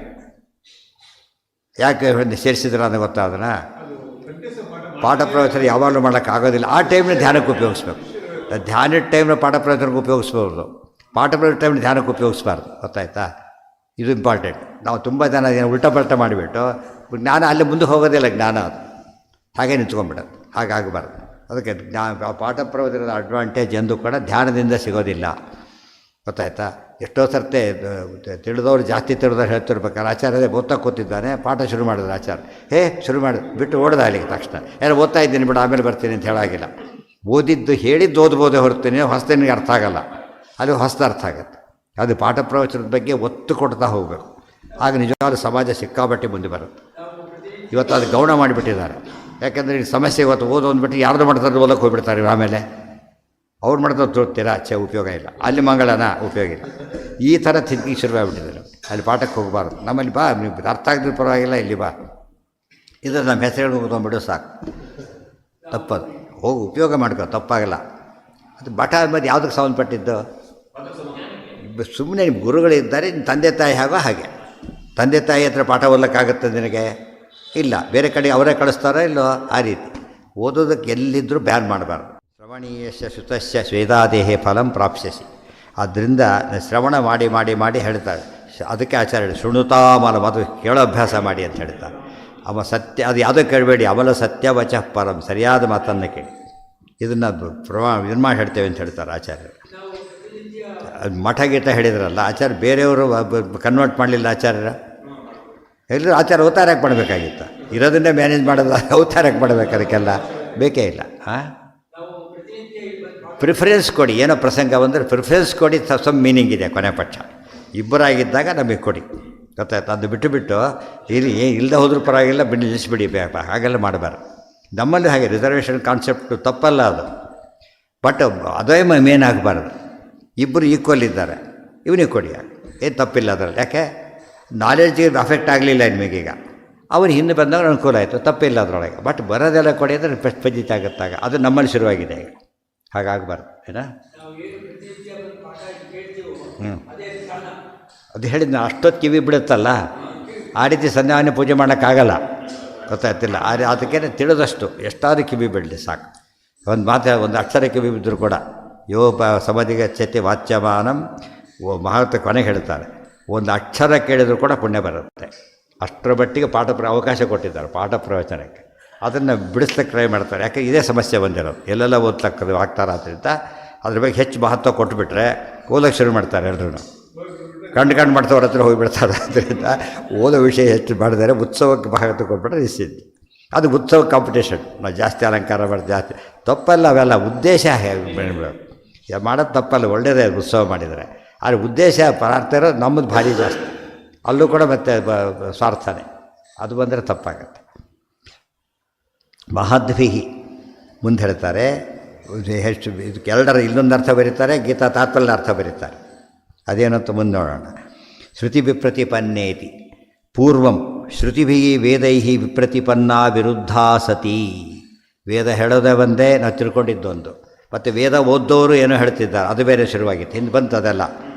ಯಾಕೆ ಸೇರಿಸಿದ್ರು ಅನ್ನೋ ಗೊತ್ತಾ? ಅದನ್ನು ಪಾಠ ಪ್ರವಚನ ಯಾವಾಗಲೂ ಮಾಡೋಕ್ಕಾಗೋದಿಲ್ಲ. ಆ ಟೈಮ್ನ ಧ್ಯಾನಕ್ಕೆ ಉಪಯೋಗಿಸ್ಬೇಕು. ಧ್ಯಾನದ ಟೈಮ್ನ ಪಾಠ ಪ್ರವಚನಕ್ಕೆ ಉಪಯೋಗಿಸ್ಬೋದು, ಪಾಠ ಪ್ರವಚನ ಟೈಮ್ನ ಧ್ಯಾನಕ್ಕೆ ಉಪಯೋಗಿಸ್ಬಾರ್ದು. ಗೊತ್ತಾಯ್ತಾ? ಇದು ಇಂಪಾರ್ಟೆಂಟ್. ನಾವು ತುಂಬ ಜನ ಉಲ್ಟಾ ಪಲ್ಟ ಮಾಡಿಬಿಟ್ಟು ಜ್ಞಾನ ಅಲ್ಲಿ ಮುಂದೆ ಹೋಗೋದಿಲ್ಲ. ಜ್ಞಾನ ಅದು ಹಾಗೆ ನಿಂತ್ಕೊಂಡ್ಬಿಡೋದು. ಹಾಗಾಗಬಾರ್ದು. ಅದಕ್ಕೆ ಪಾಠ ಪ್ರವಚನದ ಅಡ್ವಾಂಟೇಜ್ ಎಂದು ಕೂಡ ಧ್ಯಾನದಿಂದ ಸಿಗೋದಿಲ್ಲ. ಗೊತ್ತಾಯ್ತಾ? ಎಷ್ಟೋ ಸರ್ತೆ ತಿಳಿದವ್ರು ಜಾಸ್ತಿ ತಿಳಿದವ್ರು ಹೇಳ್ತಿರ್ಬೇಕಾದ್ರೆ ಆಚಾರ್ಯದೇ ಓದ್ತಾ ಕೂತಿದ್ದಾನೆ, ಪಾಠ ಶುರು ಮಾಡಿದ್ರು ಆಚಾರ್ಯ. ಶುರು ಮಾಡಿ ಬಿಟ್ಟು ಓಡ್ದ ಅಲ್ಲಿಗೆ ತಕ್ಷಣ. ಏನೋ ಓದ್ತಾ ಇದ್ದೀನಿ ಬಿಡು ಆಮೇಲೆ ಬರ್ತೀನಿ ಅಂತ ಹೇಳಾಗಿಲ್ಲ. ಓದಿದ್ದು ಹೇಳಿದ್ದು ಓದ್ಬೋದೇ ಹೊರತೀನಿ, ಹೊಸದನಿಗೆ ಅರ್ಥ ಆಗಲ್ಲ, ಅಲ್ಲಿ ಹೊಸದು ಅರ್ಥ ಆಗುತ್ತೆ. ಅದು ಪಾಠ ಪ್ರವಚನದ ಬಗ್ಗೆ ಒತ್ತು ಕೊಡ್ತಾ ಹೋಗಬೇಕು. ಆಗ ನಿಜವಾದ ಸಮಾಜ ಸಿಕ್ಕಾಬಟ್ಟೆ ಮುಂದೆ ಬರುತ್ತೆ. ಇವತ್ತು ಅದು ಗೌಣ ಮಾಡಿಬಿಟ್ಟಿದ್ದಾರೆ. ಯಾಕೆಂದರೆ ಈ ಸಮಸ್ಯೆ ಇವತ್ತು ಓದೋಂದ್ಬಿಟ್ಟು ಯಾರ್ದು ಮಾಡ್ತಾರೆ ಓದಕ್ಕೆ ಹೋಗ್ಬಿಡ್ತಾರೆ. ಆಮೇಲೆ ಅವ್ರು ಮಾಡಿದ್ರೆ ತೋರ್ತೀರಾ ಉಪಯೋಗ ಇಲ್ಲ, ಅಲ್ಲಿ ಮಂಗಳನ ಉಪಯೋಗ ಇಲ್ಲ. ಈ ಥರ ಥಿಂಕಿಂಗ್ ಶುರುವಾಗಿಬಿಟ್ಟಿದ್ದಾರೆ. ಅಲ್ಲಿ ಪಾಠಕ್ಕೆ ಹೋಗಬಾರ್ದು. ನಮ್ಮಲ್ಲಿ ಬಾ, ನೀವು ಅರ್ಥ ಆಗಿದ್ರೆ ಪರವಾಗಿಲ್ಲ, ಇಲ್ಲಿ ಬಾ, ಇದು ನಮ್ಮ ಹೆಸರು ಓದೋಗ್ಬಿಡು ಸಾಕು. ತಪ್ಪದು. ಹೋಗಿ ಉಪಯೋಗ ಮಾಡ್ಕೋ, ತಪ್ಪಾಗಲ್ಲ. ಅದು ಮಠ ಮದ್ದು ಯಾವುದಕ್ಕೆ ಸಂಬಂಧಪಟ್ಟಿದ್ದು? ಸುಮ್ಮನೆ ನಿಮ್ಮ ಗುರುಗಳಿದ್ದಾರೆ, ನಿಮ್ಮ ತಂದೆ ತಾಯಿ ಆಗೋ ಹಾಗೆ. ತಂದೆ ತಾಯಿ ಹತ್ರ ಪಾಠ ಓದಲಿಕ್ಕಾಗುತ್ತೆ ನಿನಗೆ? ಇಲ್ಲ. ಬೇರೆ ಕಡೆ ಅವರೇ ಕಳಿಸ್ತಾರೋ ಇಲ್ಲೋ? ಆ ರೀತಿ ಓದೋದಕ್ಕೆ ಎಲ್ಲಿದ್ದರೂ ಬ್ಯಾನ್ ಮಾಡಬಾರ್ದು. ಶ್ರವಣೀಯಸ್ಯ ಶುತಸ್ಯ ಸ್ವೇದಾದೇಹೇ ಫಲಂ ಪ್ರಾಪ್ಸ್ಯಸಿ. ಆದ್ದರಿಂದ ಶ್ರವಣ ಮಾಡಿ ಮಾಡಿ ಮಾಡಿ ಹೇಳ್ತಾರೆ. ಅದಕ್ಕೆ ಆಚಾರ್ಯ ಶೃಣುತಾಮಲ ಅದು ಕೇಳೋ ಅಭ್ಯಾಸ ಮಾಡಿ ಅಂತ ಹೇಳ್ತಾರೆ. ಅವ ಸತ್ಯ, ಅದು ಯಾವುದೋ ಕೇಳಬೇಡಿ, ಅವಲ ಸತ್ಯವಚ ಪರಂ, ಸರಿಯಾದ ಮಾತನ್ನು ಕೇಳಿ. ಇದನ್ನು ಇದನ್ನು ಮಾಡಿ ಹೇಳ್ತೇವೆ ಅಂತ ಹೇಳ್ತಾರೆ ಆಚಾರ್ಯರು. ಮಠ ಗೀಟ ಹೇಳಿದ್ರಲ್ಲ ಆಚಾರ್ಯ, ಬೇರೆಯವರು ಕನ್ವರ್ಟ್ ಮಾಡಲಿಲ್ಲ ಆಚಾರ್ಯರ. ಎಲ್ಲರೂ ಆಚಾರ್ಯ ಅವತಾರಕ್ಕೆ ಮಾಡಬೇಕಾಗಿತ್ತು. ಇರೋದನ್ನೇ ಮ್ಯಾನೇಜ್ ಮಾಡೋದು ಅವತಾರಕ್ಕೆ ಮಾಡಬೇಕು, ಅದಕ್ಕೆಲ್ಲ ಬೇಕೇ ಇಲ್ಲ. ಪ್ರಿಫರೆನ್ಸ್ ಕೊಡಿ. ಏನೋ ಪ್ರಸಂಗ ಬಂದರೆ ಪ್ರಿಫರೆನ್ಸ್ ಕೊಡಿ, ಸಮ್ ಮೀನಿಂಗ್ ಇದೆ. ಕೊನೆ ಪಕ್ಷ ಇಬ್ಬರಾಗಿದ್ದಾಗ ನಮಗೆ ಕೊಡಿ. ಗೊತ್ತಾಯ್ತು? ಅದು ಬಿಟ್ಟು ಇಲ್ಲಿ ಇಲ್ಲದೆ ಹೋದ್ರೂ ಪರವಾಗಿಲ್ಲ, ಬಿಟ್ಟು ನಿಲ್ಲಿಸ್ಬಿಡಿ, ಹಾಗೆಲ್ಲ ಮಾಡಬಾರ್ದು. ನಮ್ಮಲ್ಲಿ ಹಾಗೆ ರಿಸರ್ವೇಷನ್ ಕಾನ್ಸೆಪ್ಟು ತಪ್ಪಲ್ಲ ಅದು. ಬಟ್ ಅದೇ ಮೇನ್ ಆಗಬಾರ್ದು. ಇಬ್ಬರು ಈಕ್ವಲ್ ಇದ್ದಾರೆ, ಇವನಿಗೆ ಕೊಡಿ, ಏನು ತಪ್ಪಿಲ್ಲ ಅದರಲ್ಲಿ. ಯಾಕೆ? ನಾಲೆಡ್ಜಿಗೆ ಅಫೆಕ್ಟ್ ಆಗಲಿಲ್ಲ ನಿಮಗೀಗ. ಅವನು ಹಿಂದೆ ಬಂದಾಗ ಅನುಕೂಲ ಆಯಿತು, ತಪ್ಪಿಲ್ಲ ಅದರೊಳಗೆ. ಬಟ್ ಬರೋದೆಲ್ಲ ಕೊಡಿ ಅಂದರೆ ಫಜಿತ ಆಗುತ್ತಾಗ. ಅದು ನಮ್ಮಲ್ಲಿ ಶುರುವಾಗಿದೆ ಈಗ. ಹಾಗಾಗಬಾರ್ದು. ಏನಾ ಅದು ಹೇಳಿದ್ನ ಅಷ್ಟೊತ್ತು ಕಿವಿ ಬಿಡುತ್ತಲ್ಲ, ಆ ರೀತಿ ಸಂಧ್ಯಾವನ್ನೇ ಪೂಜೆ ಮಾಡೋಕ್ಕಾಗಲ್ಲ. ಗೊತ್ತಾಗ್ತಿಲ್ಲ. ಅದಕ್ಕೆ ತಿಳಿದಷ್ಟು ಎಷ್ಟಾದರೂ ಕಿವಿ ಬಿಡಲಿ ಸಾಕು. ಒಂದು ಮಾತು, ಒಂದು ಅಕ್ಷರ ಕಿವಿ ಬಿದ್ದರೂ ಕೂಡ ಯೋ ಸಮಾಧಿಗೆ ಚತಿ ವಾಚ್ಯಮಾನಂ ಮಹತ್ವ ಕೊನೆಗೆ ಹೇಳ್ತಾರೆ. ಒಂದು ಅಕ್ಷರ ಕೇಳಿದರೂ ಕೂಡ ಪುಣ್ಯ ಬರುತ್ತೆ. ಅಷ್ಟರ ಮಟ್ಟಿಗೆ ಅವಕಾಶ ಕೊಟ್ಟಿದ್ದಾರೆ ಪಾಠ ಪ್ರವಚನಕ್ಕೆ. ಅದನ್ನು ಬಿಡಿಸ್ಲಿಕ್ಕೆ ಟ್ರೈ ಮಾಡ್ತಾರೆ. ಯಾಕೆ ಇದೇ ಸಮಸ್ಯೆ ಬಂದಿರೋದು. ಎಲ್ಲೆಲ್ಲ ಓದ್ಲಕ್ಕದು ಆಗ್ತಾರೆ. ಆದ್ದರಿಂದ ಅದ್ರ ಬಗ್ಗೆ ಹೆಚ್ಚು ಮಹತ್ವ ಕೊಟ್ಟುಬಿಟ್ರೆ ಓದೋಕ್ಕೆ ಶುರು ಮಾಡ್ತಾರೆ. ಎಲ್ಲರೂ ಕಂಡು ಮಾಡ್ತವ್ರ ಹತ್ರ ಹೋಗಿಬಿಡ್ತಾರೆ. ಆದ್ದರಿಂದ ಓದೋ ವಿಷಯ ಹೆಚ್ಚು ಮಾಡಿದರೆ ಉತ್ಸವಕ್ಕೆ ಮಹತ್ವ ಕೊಟ್ಬಿಟ್ರೆ ನಿಶ್ಚಿತ. ಅದು ಉತ್ಸವ ಕಾಂಪಿಟೇಷನ್. ನಾವು ಜಾಸ್ತಿ ಅಲಂಕಾರ ಮಾಡಿ ಜಾಸ್ತಿ ತಪ್ಪಲ್ಲ. ಅವೆಲ್ಲ ಉದ್ದೇಶ ಮಾಡೋದು ತಪ್ಪಲ್ಲ, ಒಳ್ಳೆಯದೇ ಉತ್ಸವ ಮಾಡಿದರೆ. ಆದರೆ ಉದ್ದೇಶ ಪರಾರ್ಥ ಇರೋದು ನಮ್ಮದು ಭಾರಿ ಜಾಸ್ತಿ. ಅಲ್ಲೂ ಕೂಡ ಮತ್ತೆ ಸ್ವಾರ್ಥನೇ. ಅದು ಬಂದರೆ ತಪ್ಪಾಗತ್ತೆ. ಮಹದ್ವಿಹಿ ಮುಂದೆ ಹೇಳ್ತಾರೆ. ಹೆಚ್ಚು ಇದಕ್ಕೆ ಎರಡರ ಇಲ್ಲೊಂದು ಅರ್ಥ ಬರೀತಾರೆ, ಗೀತಾ ತಾತ್ಪರ್ಯದ ಅರ್ಥ ಬರೀತಾರೆ. ಅದೇನಂತ ಮುಂದೆ ನೋಡೋಣ. ಶ್ರುತಿ ವಿಪ್ರತಿಪನ್ನೇತಿ ಪೂರ್ವಂ ಶ್ರುತಿಭಿ ವೇದೈ ವಿಪ್ರತಿಪನ್ನ ವಿರುದ್ಧ ಸತಿ. ವೇದ ಹೇಳೋದೇ ಒಂದೇ, ನಾವು ತಿಳ್ಕೊಂಡಿದ್ದೊಂದು. ಮತ್ತು ವೇದ ಓದ್ದವರು ಏನೋ ಹೇಳ್ತಿದ್ದಾರೆ, ಅದು ಬೇರೆ ಶುರುವಾಗಿತ್ತು. ಹಿಂದೆ ಬಂತು ಅದೆಲ್ಲ.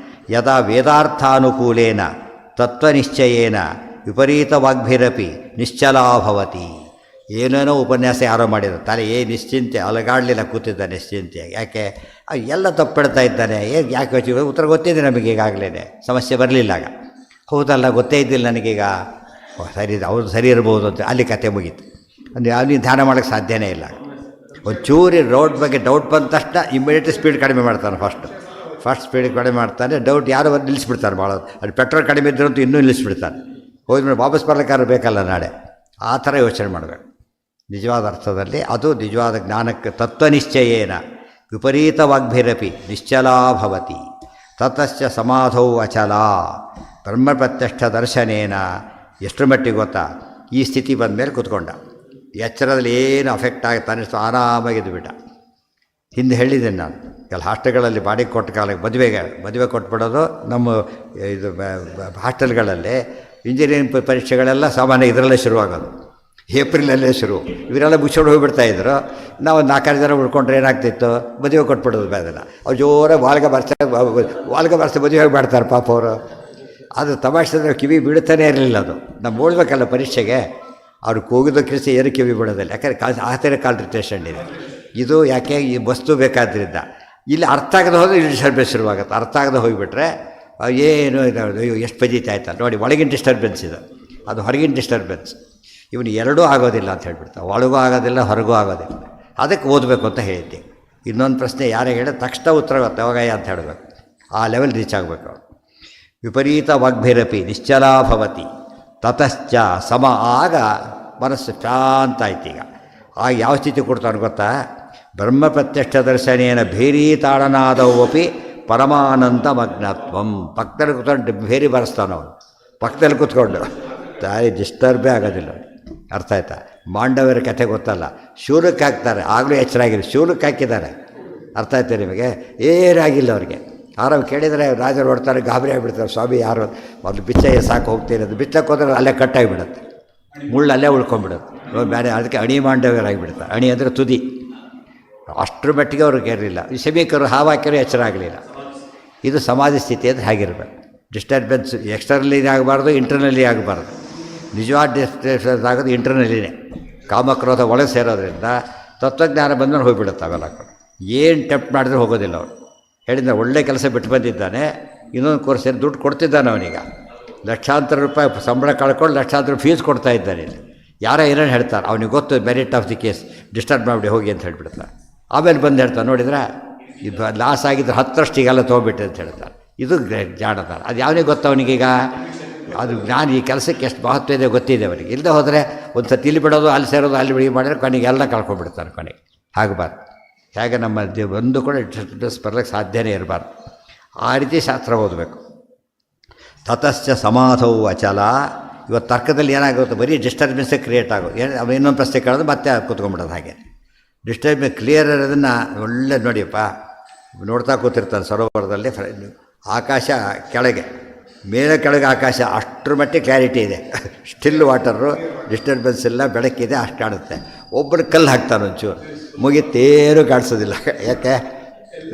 ಯದಾ ವೇದಾರ್ಥಾನುಕೂಲೇನ ತತ್ವನಿಶ್ಚಯೇನ ವಿಪರೀತ ವಾಗ್ಭಿರಪಿ ನಿಶ್ಚಲಾ ಭವತಿ. ಏನೇನೋ ಉಪನ್ಯಾಸ ಯಾರೋ ಮಾಡಿದ್ರು, ತಲೆ ನಿಶ್ಚಿಂತೆ ಅಲಗಾಡಲಿಲ್ಲ, ಕೂತಿದ್ದ ನಿಶ್ಚಿಂತೆ. ಯಾಕೆ ಎಲ್ಲ ತಪ್ಪಿಡ್ತಾ ಇದ್ದಾನೆ, ಯಾಕೆ ಯೋಚನೆ, ಉತ್ತರ ಗೊತ್ತಿದೆ ನಮಗೆ ಈಗಾಗಲೇ, ಸಮಸ್ಯೆ ಬರಲಿಲ್ಲ. ಆಗ ಹೌದಲ್ಲ, ಗೊತ್ತೇ ಇದ್ದಿಲ್ಲ ನನಗೀಗ, ಸರಿ ಅವ್ರು ಸರಿ ಇರ್ಬೋದು ಅಂತ ಅಲ್ಲಿ ಕತೆ ಮುಗೀತು. ಅಂದರೆ ಅಲ್ಲಿ ಧ್ಯಾನ ಮಾಡೋಕ್ಕೆ ಸಾಧ್ಯನೇ ಇಲ್ಲ. ಒಂಚೂರಿ ರೋಡ್ ಬಗ್ಗೆ ಡೌಟ್ ಬಂದ ತಕ್ಷಣ ಇಮ್ಮಿಡಿಯೇಟ್ ಸ್ಪೀಡ್ ಕಡಿಮೆ ಮಾಡ್ತಾನೆ. ಫಸ್ಟ್ ಸ್ಪೀಡ್ ಕಡಿಮೆ ಮಾಡ್ತಾನೆ. ಡೌಟ್ ಯಾರು ನಿಲ್ಲಿಸ್ಬಿಡ್ತಾರೆ ಭಾಳ, ಅಲ್ಲಿ ಪೆಟ್ರೋಲ್ ಕಡಿಮೆ ಇದ್ದರೂ ಅಂತೂ ಇನ್ನೂ ನಿಲ್ಲಿಸ್ಬಿಡ್ತಾನೆ. ಹೋದ್ಮೇಲೆ ವಾಪಸ್ ಬರ್ಲಿಕ್ಕಾದ್ರೂ ಬೇಕಲ್ಲ ನಾಳೆ, ಆ ಥರ ಯೋಚನೆ ಮಾಡಬೇಕು. ನಿಜವಾದ ಅರ್ಥದಲ್ಲಿ ಅದು ನಿಜವಾದ ಜ್ಞಾನಕ್ಕೆ ತತ್ವನಿಶ್ಚಯೇನ ವಿಪರೀತ ವಾಗ್ಭಿರಪಿ ನಿಶ್ಚಲಾ ಭವತಿ. ತತಶ್ಚ ಸಮಾಧೌ ಅಚಲ ಬ್ರಹ್ಮಪ್ರತ್ಯಕ್ಷ ದರ್ಶನೇನ. ಎಷ್ಟರ ಮಟ್ಟಿಗೆ ಗೊತ್ತಾ, ಈ ಸ್ಥಿತಿ ಬಂದ ಮೇಲೆ ಕೂತ್ಕೊಂಡ, ಎಚ್ಚರದಲ್ಲಿ ಏನು ಅಫೆಕ್ಟ್ ಆಗುತ್ತೆ ಅನ್ನಿಸ್ತು, ಆರಾಮಾಗಿದ್ದು ಬಿಟ್ಟ. ಹಿಂದೆ ಹೇಳಿದ್ದೇನೆ ನಾನು, ಕೆಲ ಹಾಸ್ಟೆಲ್ಗಳಲ್ಲಿ ಬಾಡಿಗೆ ಕೊಟ್ಟ ಕಾಲಕ್ಕೆ ಮದುವೆ ಕೊಟ್ಬಿಡೋದು. ನಮ್ಮ ಇದು ಹಾಸ್ಟೆಲ್ಗಳಲ್ಲಿ ಇಂಜಿನಿಯರಿಂಗ್ ಪರೀಕ್ಷೆಗಳೆಲ್ಲ ಸಾಮಾನ್ಯ ಇದರಲ್ಲೇ ಶುರುವಾಗೋದು, ಏಪ್ರಿಲಲ್ಲೇ ಶುರು. ಇವರೆಲ್ಲ ಮುಚ್ಚಿಕೊಂಡು ಹೋಗಿಬಿಡ್ತಾಯಿದ್ರು. ನಾವು 4-5 ಜನ ಉಳ್ಕೊಂಡ್ರೆ ಏನಾಗ್ತಿತ್ತು, ಮದುವೆ ಕೊಟ್ಬಿಡೋದು ಬೇದಲ್ಲ. ಅವ್ರು ಜೋರಾಗಿ ವಾಲ್ಗ ಬರ್ಸ ಮದುವೆ ಮಾಡ್ತಾರೆ ಪಾಪ ಅವರು. ಅದು ತಮಾಷೆ ಕಿವಿ ಬೀಳ್ತಾನೆ ಇರಲಿಲ್ಲ. ಅದು ನಾವು ಓಡಬೇಕಲ್ಲ ಪರೀಕ್ಷೆಗೆ, ಅವ್ರು ಕೂಗಿದ ಕೆಲಸ ಏನು ಕಿವಿ ಬಿಡೋದಿಲ್ಲ. ಯಾಕಂದರೆ ಆ ಥರ ಕಾನ್ಸಂಟ್ರೇಷನ್ ಇದೆ. ಇದು ಯಾಕೆ ಈ ವಸ್ತು ಬೇಕಾದ್ರಿಂದ ಇಲ್ಲಿ ಅರ್ಥ ಆಗದೆ ಹೋದರೆ ಇಲ್ಲಿ ಡಿಸ್ಟರ್ಬೆನ್ಸ್ ಶುರುವಾಗುತ್ತೆ. ಅರ್ಥ ಆಗದೆ ಹೋಗಿಬಿಟ್ರೆ ಏನು ಇದು ಎಷ್ಟು ಪಜಿತ ಆಯ್ತಲ್ಲ ನೋಡಿ, ಒಳಗಿನ ಡಿಸ್ಟರ್ಬೆನ್ಸ್ ಇದು, ಅದು ಹೊರಗಿನ ಡಿಸ್ಟರ್ಬೆನ್ಸ್. ಇವನು ಎರಡೂ ಆಗೋದಿಲ್ಲ ಅಂತ ಹೇಳ್ಬಿಡ್ತಾವೆ, ಒಳಗೂ ಆಗೋದಿಲ್ಲ ಹೊರಗೂ ಆಗೋದಿಲ್ಲ. ಅದಕ್ಕೆ ಓದಬೇಕು ಅಂತ ಹೇಳಿದ್ದೆ. ಇನ್ನೊಂದು ಪ್ರಶ್ನೆ ಯಾರೇ ಹೇಳಿದ್ರೆ ತಕ್ಷಣ ಉತ್ತರ ಗೊತ್ತ ಯಾವಾಗಯ್ಯ ಅಂತ ಹೇಳಬೇಕು, ಆ ಲೆವೆಲ್ ರೀಚ್ ಆಗಬೇಕು. ವಿಪರೀತ ವಾಗ್ಭಿರಪಿ ನಿಶ್ಚಲಾ ಭವತಿ ತತಶ್ಚ ಸಮ. ಆಗ ಮನಸ್ಸು ಶಾಂತ ಆಯ್ತು. ಈಗ ಆಗ ಯಾವ ಸ್ಥಿತಿ ಕೊಡ್ತಾನೆ ಗೊತ್ತಾ, ಬ್ರಹ್ಮಪ್ರತ್ಯಕ್ಷ ದರ್ಶನೇನ ಭೇರೀತಾಡನಾದವಪಿ ಪರಮಾನಂದ ಮಗ್ನತ್ವಂ. ಪಕ್ಕದಲ್ಲಿ ಕೂತ್ಕೊಂಡು ಭೇರಿ ಬರೆಸ್ತಾನವನು, ಪಕ್ಕದಲ್ಲಿ ಕೂತ್ಕೊಂಡು ತಾಯಿ ಡಿಸ್ಟರ್ಬೇ ಆಗೋದಿಲ್ಲ. ಅರ್ಥ ಆಯ್ತಾ? ಮಾಂಡವರ ಕಥೆ ಗೊತ್ತಲ್ಲ, ಶೂಲಕ್ಕೆ ಹಾಕ್ತಾರೆ, ಆಗಲೂ ಎಚ್ಚರಾಗಿಲ್ಲ, ಶೂಲಕ್ಕೆ ಹಾಕಿದ್ದಾರೆ. ಅರ್ಥ ಆಯ್ತಾ ನಿಮಗೆ? ಏನಾಗಿಲ್ಲ ಅವ್ರಿಗೆ. ಆರಾಮ್ ಕೇಳಿದರೆ ರಾಜರು ಹೊಡ್ತಾರೆ, ಗಾಬರಿ ಆಗಿಬಿಡ್ತಾರೆ. ಸ್ವಾಮಿ ಯಾರು ಮೊದಲು ಬಿಚ್ಚಯ್ಯ ಸಾಕು ಹೋಗ್ತೀನಿ ಅದು ಬಿಚ್ಚಕ್ಕೆ ಹೋದ್ರೆ ಅಲ್ಲೇ ಕಟ್ಟಾಗಿಬಿಡುತ್ತೆ, ಮುಳ್ಳು ಅಲ್ಲೇ ಉಳ್ಕೊಂಡ್ಬಿಡುತ್ತೆ. ಬೇರೆ ಅದಕ್ಕೆ ಅಣಿ ಮಾಂಡವ್ಯರಾಗಿಬಿಡ್ತಾರೆ. ಅಣಿ ಅಂದರೆ ತುದಿ. ಅಷ್ಟರ ಮಟ್ಟಿಗೆ ಅವ್ರಿಗೆ ಇರಲಿಲ್ಲ. ಈ ಶಮೀಕರು ಹಾವಾಕ್ಯರು ಎಚ್ಚರ ಆಗಲಿಲ್ಲ. ಇದು ಸಮಾಧಿ ಸ್ಥಿತಿ ಅಂದರೆ ಹೇಗಿರಬೇಕು. ಡಿಸ್ಟರ್ಬೆನ್ಸ್ ಎಕ್ಸ್ಟರ್ನಲಿ ಆಗಬಾರ್ದು, ಇಂಟರ್ನಲ್ಲಿ ಆಗಬಾರ್ದು. ನಿಜವಾದ ಡಿಸ್ಟರ್ಬೆನ್ಸ್ ಆಗೋದು ಇಂಟರ್ನಲ್ಲಿನೇ. ಕಾಮಕ್ರೋಧ ಒಳಗೆ ಸೇರೋದ್ರಿಂದ ತತ್ವಜ್ಞಾನ ಬಂದ್ಮೇಲೆ ಹೋಗಿಬಿಡುತ್ತೆ. ಅವೆಲ್ಲ ಏನು ಟೆಂಪ್ಟ್ ಮಾಡಿದ್ರೆ ಹೋಗೋದಿಲ್ಲ ಅವರು. ಹೇಳಿದ್ರೆ ಒಳ್ಳೆ ಕೆಲಸ ಬಿಟ್ಟು ಬಂದಿದ್ದಾನೆ, ಇನ್ನೊಂದು ಕೋರ್ಸ್ ಏನು ದುಡ್ಡು ಕೊಡ್ತಿದ್ದಾನೆ ಅವನೀಗ. ಲಕ್ಷಾಂತರ ರೂಪಾಯಿ ಸಂಬಳ ಕಳ್ಕೊಂಡು ಲಕ್ಷಾಂತರ ಫೀಸ್ ಕೊಡ್ತಾ ಇದ್ದಾನೆ. ಯಾರೋ ಏನೇನು ಹೇಳ್ತಾರೆ, ಅವನಿಗೆ ಗೊತ್ತು merit of the case, disturb ಮಾಡಿ ಹೋಗಿ ಅಂತ ಹೇಳ್ಬಿಡ್ತಾರೆ. ಆಮೇಲೆ ಬಂದು ಹೇಳ್ತಾರೆ, ನೋಡಿದ್ರೆ ಇದು ಲಾಸ್ ಆಗಿದ್ರೆ 10ರಷ್ಟು ಈಗೆಲ್ಲ ತೊಗೊಬಿಟ್ಟೆ ಅಂತ ಹೇಳ್ತಾರೆ. ಇದು ಜಾಣತಾರ. ಅದು ಯಾವನಿಗೆ ಗೊತ್ತು ಅವನಿಗೀಗ? ಅದು ಜ್ಞಾನ ಈ ಕೆಲಸಕ್ಕೆ ಎಷ್ಟು ಮಹತ್ವ ಇದೆ ಗೊತ್ತಿದೆ ಅವನಿಗೆ. ಇಲ್ಲದೆ ಹೋದರೆ ಒಂದು ಸತಿ ಇಲ್ಲಿ ಬಿಡೋದು, ಅಲ್ಲಿ ಸೇರೋದು, ಅಲ್ಲಿ ಬಿಡಿ ಮಾಡಿದ್ರೆ ಕೊನೆಗೆ ಎಲ್ಲ ಕಳ್ಕೊಂಡ್ಬಿಡ್ತಾನೆ. ಕೊನೆಗೆ ಆಗಬಾರ್ದು. ಹೇಗೆ ನಮ್ಮ ಒಂದು ಕೂಡ ಡಿಸ್ಟರ್ಬೆನ್ಸ್ ಬರಲಿಕ್ಕೆ ಸಾಧ್ಯನೇ ಇರಬಾರ್ದು. ಆ ರೀತಿ ಶಾಸ್ತ್ರ ಓದಬೇಕು. ತತಶ್ಚ ಸಮಾಧೌ ಅಚಲ. ಇವತ್ತು ತರ್ಕದಲ್ಲಿ ಏನಾಗುತ್ತೆ, ಬರೀ ಡಿಸ್ಟರ್ಬೆನ್ಸೇ ಕ್ರಿಯೇಟ್ ಆಗೋದು. ಇನ್ನೊಂದು ಪ್ರಶ್ನೆ ಕೇಳೋದು ಮತ್ತೆ ಕೂತ್ಕೊಂಡ್ಬಿಡೋದು. ಹಾಗೆ ಡಿಸ್ಟರ್ಬೆನ್ಸ್ ಕ್ಲಿಯರ್ ಇರೋದನ್ನು ಒಳ್ಳೆ ನೋಡಿಯಪ್ಪ, ನೋಡ್ತಾ ಕೂತಿರ್ತಾನೆ ಸರೋವರದಲ್ಲಿ. ಆಕಾಶ ಕೆಳಗೆ, ಮೇಲೆ ಕೆಳಗೆ ಆಕಾಶ, ಅಷ್ಟರ ಮಟ್ಟಿಗೆ ಕ್ಲಾರಿಟಿ ಇದೆ. ಸ್ಟಿಲ್ ವಾಟರು, ಡಿಸ್ಟರ್ಬೆನ್ಸ್ ಇಲ್ಲ, ಬೆಳಕಿದೆ, ಅಷ್ಟು ಕಾಣುತ್ತೆ. ಒಬ್ಬರು ಕಲ್ಲು ಹಾಕ್ತಾನೆ ಒಂಚೂರು, ಮುಗಿತೇರು ಕಾಣಿಸೋದಿಲ್ಲ. ಯಾಕೆ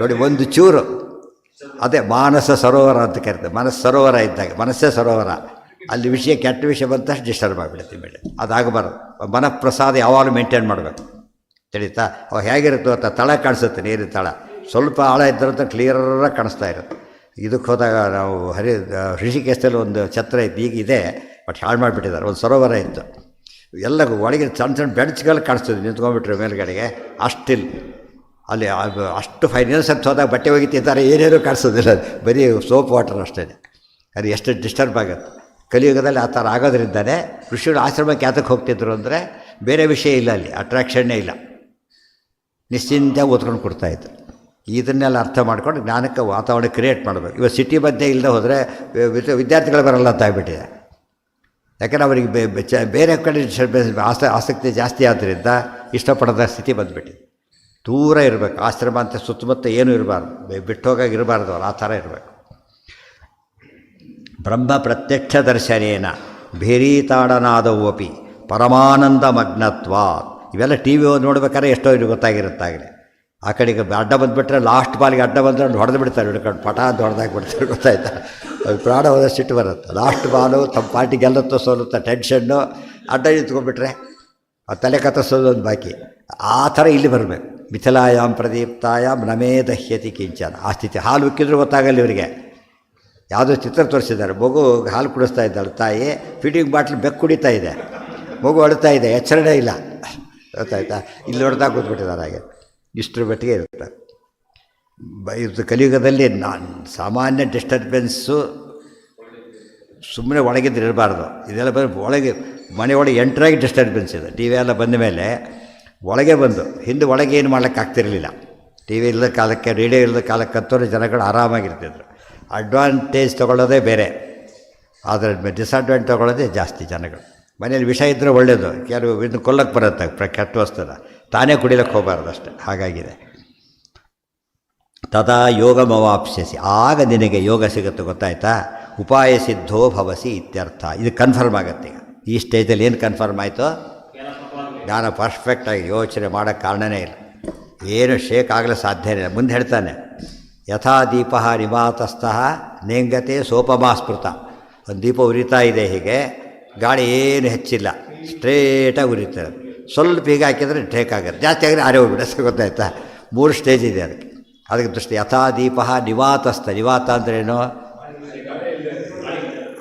ನೋಡಿ, ಒಂದು ಚೂರು. ಅದೇ ಮಾನಸ ಸರೋವರ ಅಂತ ಕರಿತಾರೆ. ಮನಸ್ಸು ಸರೋವರ ಇದ್ದಾಗ, ಮನಸ್ಸೇ ಸರೋವರ. ಅಲ್ಲಿ ವಿಷಯ ಕೆಟ್ಟ ವಿಷಯ ಬಂದಷ್ಟು ಡಿಸ್ಟರ್ಬ್ ಆಗಿಬಿಡುತ್ತೆ ಮೇಲೆ. ಅದಾಗಬಾರ್ದು. ಮನಃಪ್ರಸಾದ ಯಾವಾಗಲೂ ಮೇಂಟೈನ್ ಮಾಡಬೇಕು. ತಿಳಿತಾ? ಅವಾಗ ಹೇಗಿರುತ್ತೋ ಅಂತ ತಳ ಕಾಣಿಸುತ್ತೆ, ನೀರಿನ ತಳ ಸ್ವಲ್ಪ ಆಳ ಇದ್ದರಂತ ಕ್ಲಿಯರಾಗಿ ಕಾಣಿಸ್ತಾ ಇರುತ್ತೆ. ಇದಕ್ಕೆ ಹೋದಾಗ ನಾವು ಋಷಿಕೇಶದಲ್ಲಿ ಒಂದು ಛತ್ರ ಇತ್ತು, ಈಗ ಇದೆ, ಬಟ್ ಹಾಳು ಮಾಡಿಬಿಟ್ಟಿದ್ದಾರೆ. ಒಂದು ಸರೋವರ ಇತ್ತು, ಎಲ್ಲ ಒಳಗೆ ಸಣ್ಣ ಸಣ್ಣ ಬೆಡ್ಸ್ಗಳು ಕಾಣಿಸ್ತದೆ ನಿಂತ್ಕೊಂಡ್ಬಿಟ್ರೆ ಮೇಲ್ಗಡೆಗೆ. ಅಷ್ಟಿಲ್ಲ ಅಲ್ಲಿ, ಅಷ್ಟು ಫೈನಲ್ಸ್ ಅಂತ ಹೋದಾಗ ಬಟ್ಟೆ ಒಗಿತಿದ್ದಾರೆ, ಏನೇನೂ ಕಾಣಿಸೋದಿಲ್ಲ, ಬರೀ ಸೋಪ್ ವಾಟರ್ ಅಷ್ಟೇ. ಅದು ಎಷ್ಟು ಡಿಸ್ಟರ್ಬ್ ಆಗುತ್ತೆ. ಕಲಿಯುಗದಲ್ಲಿ ಆ ಥರ ಆಗೋದ್ರಿಂದಲೇ ಋಷಿಗಳು ಆಶ್ರಮಕ್ಕೆ ಯಾತಕ್ಕೆ ಹೋಗ್ತಿದ್ರು ಅಂದರೆ ಬೇರೆ ವಿಷಯ ಇಲ್ಲ, ಅಲ್ಲಿ ಅಟ್ರಾಕ್ಷನ್ನೇ ಇಲ್ಲ, ನಿಶ್ಚಿಂತೆಯಾಗಿ ಓದ್ಕೊಂಡು ಕೊಡ್ತಾಯಿದ್ರು. ಇದನ್ನೆಲ್ಲ ಅರ್ಥ ಮಾಡ್ಕೊಂಡು ಜ್ಞಾನಕ್ಕೆ ವಾತಾವರಣ ಕ್ರಿಯೇಟ್ ಮಾಡಬೇಕು. ಇವಾಗ ಸಿಟಿ ಮಧ್ಯೆ ಇಲ್ಲದೆ ಹೋದರೆ ವಿದ್ಯಾರ್ಥಿಗಳು ಬರಲ್ಲ ಅಂತ ಆಗಿಬಿಟ್ಟಿದೆ. ಯಾಕಂದರೆ ಅವರಿಗೆ ಬೇರೆ ಕಡೆ ಆಸಕ್ತಿ ಜಾಸ್ತಿ ಆದ್ದರಿಂದ ಇಷ್ಟಪಡದ ಸ್ಥಿತಿ ಬಂದುಬಿಟ್ಟಿದೆ. ದೂರ ಇರಬೇಕು. ಆಶ್ರಮ ಅಂತ ಸುತ್ತಮುತ್ತ ಏನೂ ಇರಬಾರ್ದು, ಬಿಟ್ಟು ಹೋಗಾಗಿ ಇರಬಾರ್ದು. ಅವ್ರು ಆ ಥರ ಇರಬೇಕು. ಬ್ರಹ್ಮ ಪ್ರತ್ಯಕ್ಷ ದರ್ಶನೇನ ಭೇರೀತಾಡನಾದವು ಅಪಿ ಪರಮಾನಂದ ಮಗ್ನತ್ವ. ಇವೆಲ್ಲ ಟಿ ವಿ ನೋಡ್ಬೇಕಾದ್ರೆ ಎಷ್ಟೋ ಇದು ಗೊತ್ತಾಗಿರುತ್ತಾಗಲೇ. ಆ ಕಡೆಗೆ ಅಡ್ಡ ಬಂದುಬಿಟ್ರೆ ಲಾಸ್ಟ್ ಬಾಲ್ಗೆ ಅಡ್ಡ ಬಂದರೆ ಹೊಡೆದು ಬಿಡ್ತಾರೆ, ಹಿಡ್ಕೊಂಡು ಪಟ ಅಂತ ಹೊಡೆದಾಕ್ಬಿಡ್ತಾರೆ. ಗೊತ್ತಾಯ್ತಾ? ಅದು ಪ್ರಾಣ ಹೋದ ಸಿಟ್ಟು ಬರುತ್ತೆ. ಲಾಸ್ಟ್ ಬಾಲು ತಮ್ಮ ಪಾರ್ಟಿ ಗೆಲ್ಲುತ್ತೋ ಸೋಲುತ್ತೋ ಟೆನ್ಷನ್ನು ಅಡ್ಡ ನಿಂತ್ಕೊಂಡ್ಬಿಟ್ರೆ ಆ ತಲೆ ಕತ್ತರಿಸೋದು ಒಂದು ಬಾಕಿ. ಆ ಥರ ಇಲ್ಲಿ ಬರಬೇಕು. ಮಿಥಿಲಾಯಾಮ್ ಪ್ರದೀಪ್ತಾಯಾಮ್ ನಮೇ ದಹ್ಯತಿ ಕಿಂಚನ. ಆ ಸ್ಥಿತಿ. ಹಾಲು ಉಕ್ಕಿದ್ರೂ ಗೊತ್ತಾಗಲ್ಲ ಇವರಿಗೆ. ಯಾವುದೋ ಚಿತ್ರ ತೋರಿಸಿದ್ದಾರೆ. ಮಗು ಹಾಲು ಕುಡಿಸ್ತಾ ಇದ್ದಾಳೆ ತಾಯಿ, ಫೀಡಿಂಗ್ ಬಾಟ್ಲ್ ಬೆಕ್ಕು ಕುಡಿತಾ ಇದೆ, ಮಗು ಅಳ್ತಾ ಇದೆ, ಎಚ್ಚರಣೆ ಇಲ್ಲ. ಗೊತ್ತಾಯ್ತಾ? ಇಲ್ಲಿ ಹೊಡೆದಾಗ ಕೂತ್ಬಿಟ್ಟಿದ್ದಾರೆ. ಹಾಗೆ ಇಷ್ಟರ ಮಟ್ಟಿಗೆ ಇರುತ್ತೆ. ಇದು ಕಲಿಯುಗದಲ್ಲಿ ಸಾಮಾನ್ಯ ಡಿಸ್ಟರ್ಬೆನ್ಸು ಸುಮ್ಮನೆ ಒಳಗಿದ್ರೆ ಇರಬಾರ್ದು. ಇದೆಲ್ಲ ಬಂದು ಒಳಗೆ ಮನೆಯೊಳಗೆ ಎಂಟ್ರಾಗಿ ಡಿಸ್ಟರ್ಬೆನ್ಸ್ ಇದೆ. ಟಿ ವಿ ಎಲ್ಲ ಬಂದ ಮೇಲೆ ಒಳಗೆ ಬಂದು, ಹಿಂದೆ ಒಳಗೆ ಏನು ಮಾಡ್ಲಿಕ್ಕಾಗ್ತಿರಲಿಲ್ಲ. ಟಿ ವಿ ಇಲ್ಲದ ಕಾಲಕ್ಕೆ, ರೇಡಿಯೋ ಇಲ್ಲದ ಕಾಲಕ್ಕಂತೂ ಜನಗಳು ಆರಾಮಾಗಿರ್ತಿದ್ರು. ಅಡ್ವಾಂಟೇಜ್ ತೊಗೊಳ್ಳೋದೇ ಬೇರೆ, ಆದರೆ ಡಿಸಡ್ವಾಂಟೇಜ್ ತೊಗೊಳ್ಳೋದೇ ಜಾಸ್ತಿ ಜನಗಳು. ಮನೇಲಿ ವಿಷ ಇದ್ದರೆ ಒಳ್ಳೆಯದು, ಕೆಲವು ಇನ್ನು ಕೊಲ್ಲಕ್ಕೆ ಬರುತ್ತೆ ಕೆಟ್ಟ ವಸ್ತುನ, ತಾನೇ ಕುಡಿಲಕ್ಕೆ ಹೋಗಬಾರ್ದು ಅಷ್ಟೆ. ಹಾಗಾಗಿದೆ. ತದಾ ಯೋಗಮವಾಪ್ಸ್ಯಸಿ, ಆಗ ನಿನಗೆ ಯೋಗ ಸಿಗುತ್ತೆ. ಗೊತ್ತಾಯ್ತಾ? ಉಪಾಯ ಸಿದ್ಧೋ ಭವಸಿ ಇತ್ಯರ್ಥ. ಇದು ಕನ್ಫರ್ಮ್ ಆಗುತ್ತೆ. ಈಗ ಈ ಸ್ಟೇಜಲ್ಲಿ ಏನು ಕನ್ಫರ್ಮ್ ಆಯಿತು? ಜ್ಞಾನ ಪರ್ಫೆಕ್ಟಾಗಿ ಯೋಚನೆ ಮಾಡೋಕ್ಕೆ ಕಾರಣನೇ ಇಲ್ಲ. ಏನು ಶೇಕ್ ಆಗಲು ಸಾಧ್ಯನೇ ಇಲ್ಲ. ಮುಂದೆ ಹೇಳ್ತಾನೆ, ಯಥಾ ದೀಪ ನಿವಾತಸ್ಥಃ ನೇಂಗತೆ ಸೋಪಮಾ ಸ್ಮೃತ. ಒಂದು ದೀಪ ಉರಿತಾ ಇದೆ, ಹೀಗೆ ಗಾಳಿ ಏನು ಹೆಚ್ಚಿಲ್ಲ, ಸ್ಟ್ರೇಟಾಗಿ ಉರಿತಾರೆ. ಸ್ವಲ್ಪ ಹೀಗೆ ಹಾಕಿದರೆ ಟೇಕ್ ಆಗುತ್ತೆ, ಜಾಸ್ತಿ ಆಗಿದ್ರೆ ಆರೇ ಹೋಗ್ಬಿಡುತ್ತೆ. ಗೊತ್ತಾಯ್ತಾ? 3 ಸ್ಟೇಜ್ ಇದೆ ಅದಕ್ಕೆ ದೃಷ್ಟಿ. ಯಥಾ ದೀಪ ನಿವಾತಸ್ಥ. ನಿವಾತ ಅಂದ್ರೇನು?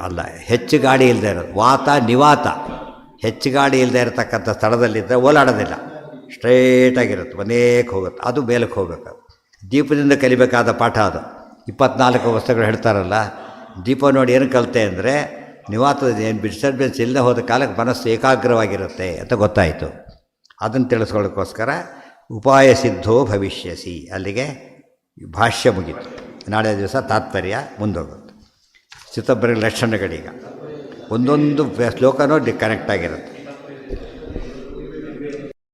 ಅಲ್ಲ, ಹೆಚ್ಚು ಗಾಳಿ ಇಲ್ಲದೆ ಇರೋದು. ವಾತ ನಿವಾತ. ಹೆಚ್ಚು ಗಾಳಿ ಇಲ್ಲದೆ ಇರತಕ್ಕಂಥ ಸ್ಥಳದಲ್ಲಿದ್ದರೆ ಓಲಾಡೋದಿಲ್ಲ, ಸ್ಟ್ರೇಟಾಗಿರುತ್ತೆ, ಮನೇಕ್ಕೆ ಹೋಗುತ್ತೆ. ಅದು ಮೇಲಕ್ಕೆ ಹೋಗಬೇಕು. ದೀಪದಿಂದ ಕಲಿಬೇಕಾದ ಪಾಠ ಅದು. 24 ವಸ್ತುಗಳು ಹೇಳ್ತಾರಲ್ಲ, ದೀಪ ನೋಡಿ ಏನು ಕಲಿತೆ ಅಂದರೆ, ನಿವಾತದ ಏನು ಡಿಸ್ಟರ್ಬೆನ್ಸ್ ಇಲ್ಲದೆ ಹೋದ ಕಾಲಕ್ಕೆ ಮನಸ್ಸು ಏಕಾಗ್ರವಾಗಿರುತ್ತೆ ಅಂತ ಗೊತ್ತಾಯಿತು. ಅದನ್ನು ತಿಳಿಸ್ಕೊಳ್ಳೋಕ್ಕೋಸ್ಕರ ಉಪಾಯ ಸಿದ್ಧೋ ಭವಿಷ್ಯಸಿ. ಅಲ್ಲಿಗೆ ಭಾಷ್ಯ ಮುಗೀತು. ನಾಳೆ ದಿವಸ ತಾತ್ಪರ್ಯ ಮುಂದೋಗುತ್ತೆ. ಚಿತ್ತೊಬ್ಬರಿಗೆ ಲಕ್ಷಣಗಳೀಗ ಒಂದೊಂದು ಶ್ಲೋಕನೂ ಕನೆಕ್ಟ್ ಆಗಿರುತ್ತೆ.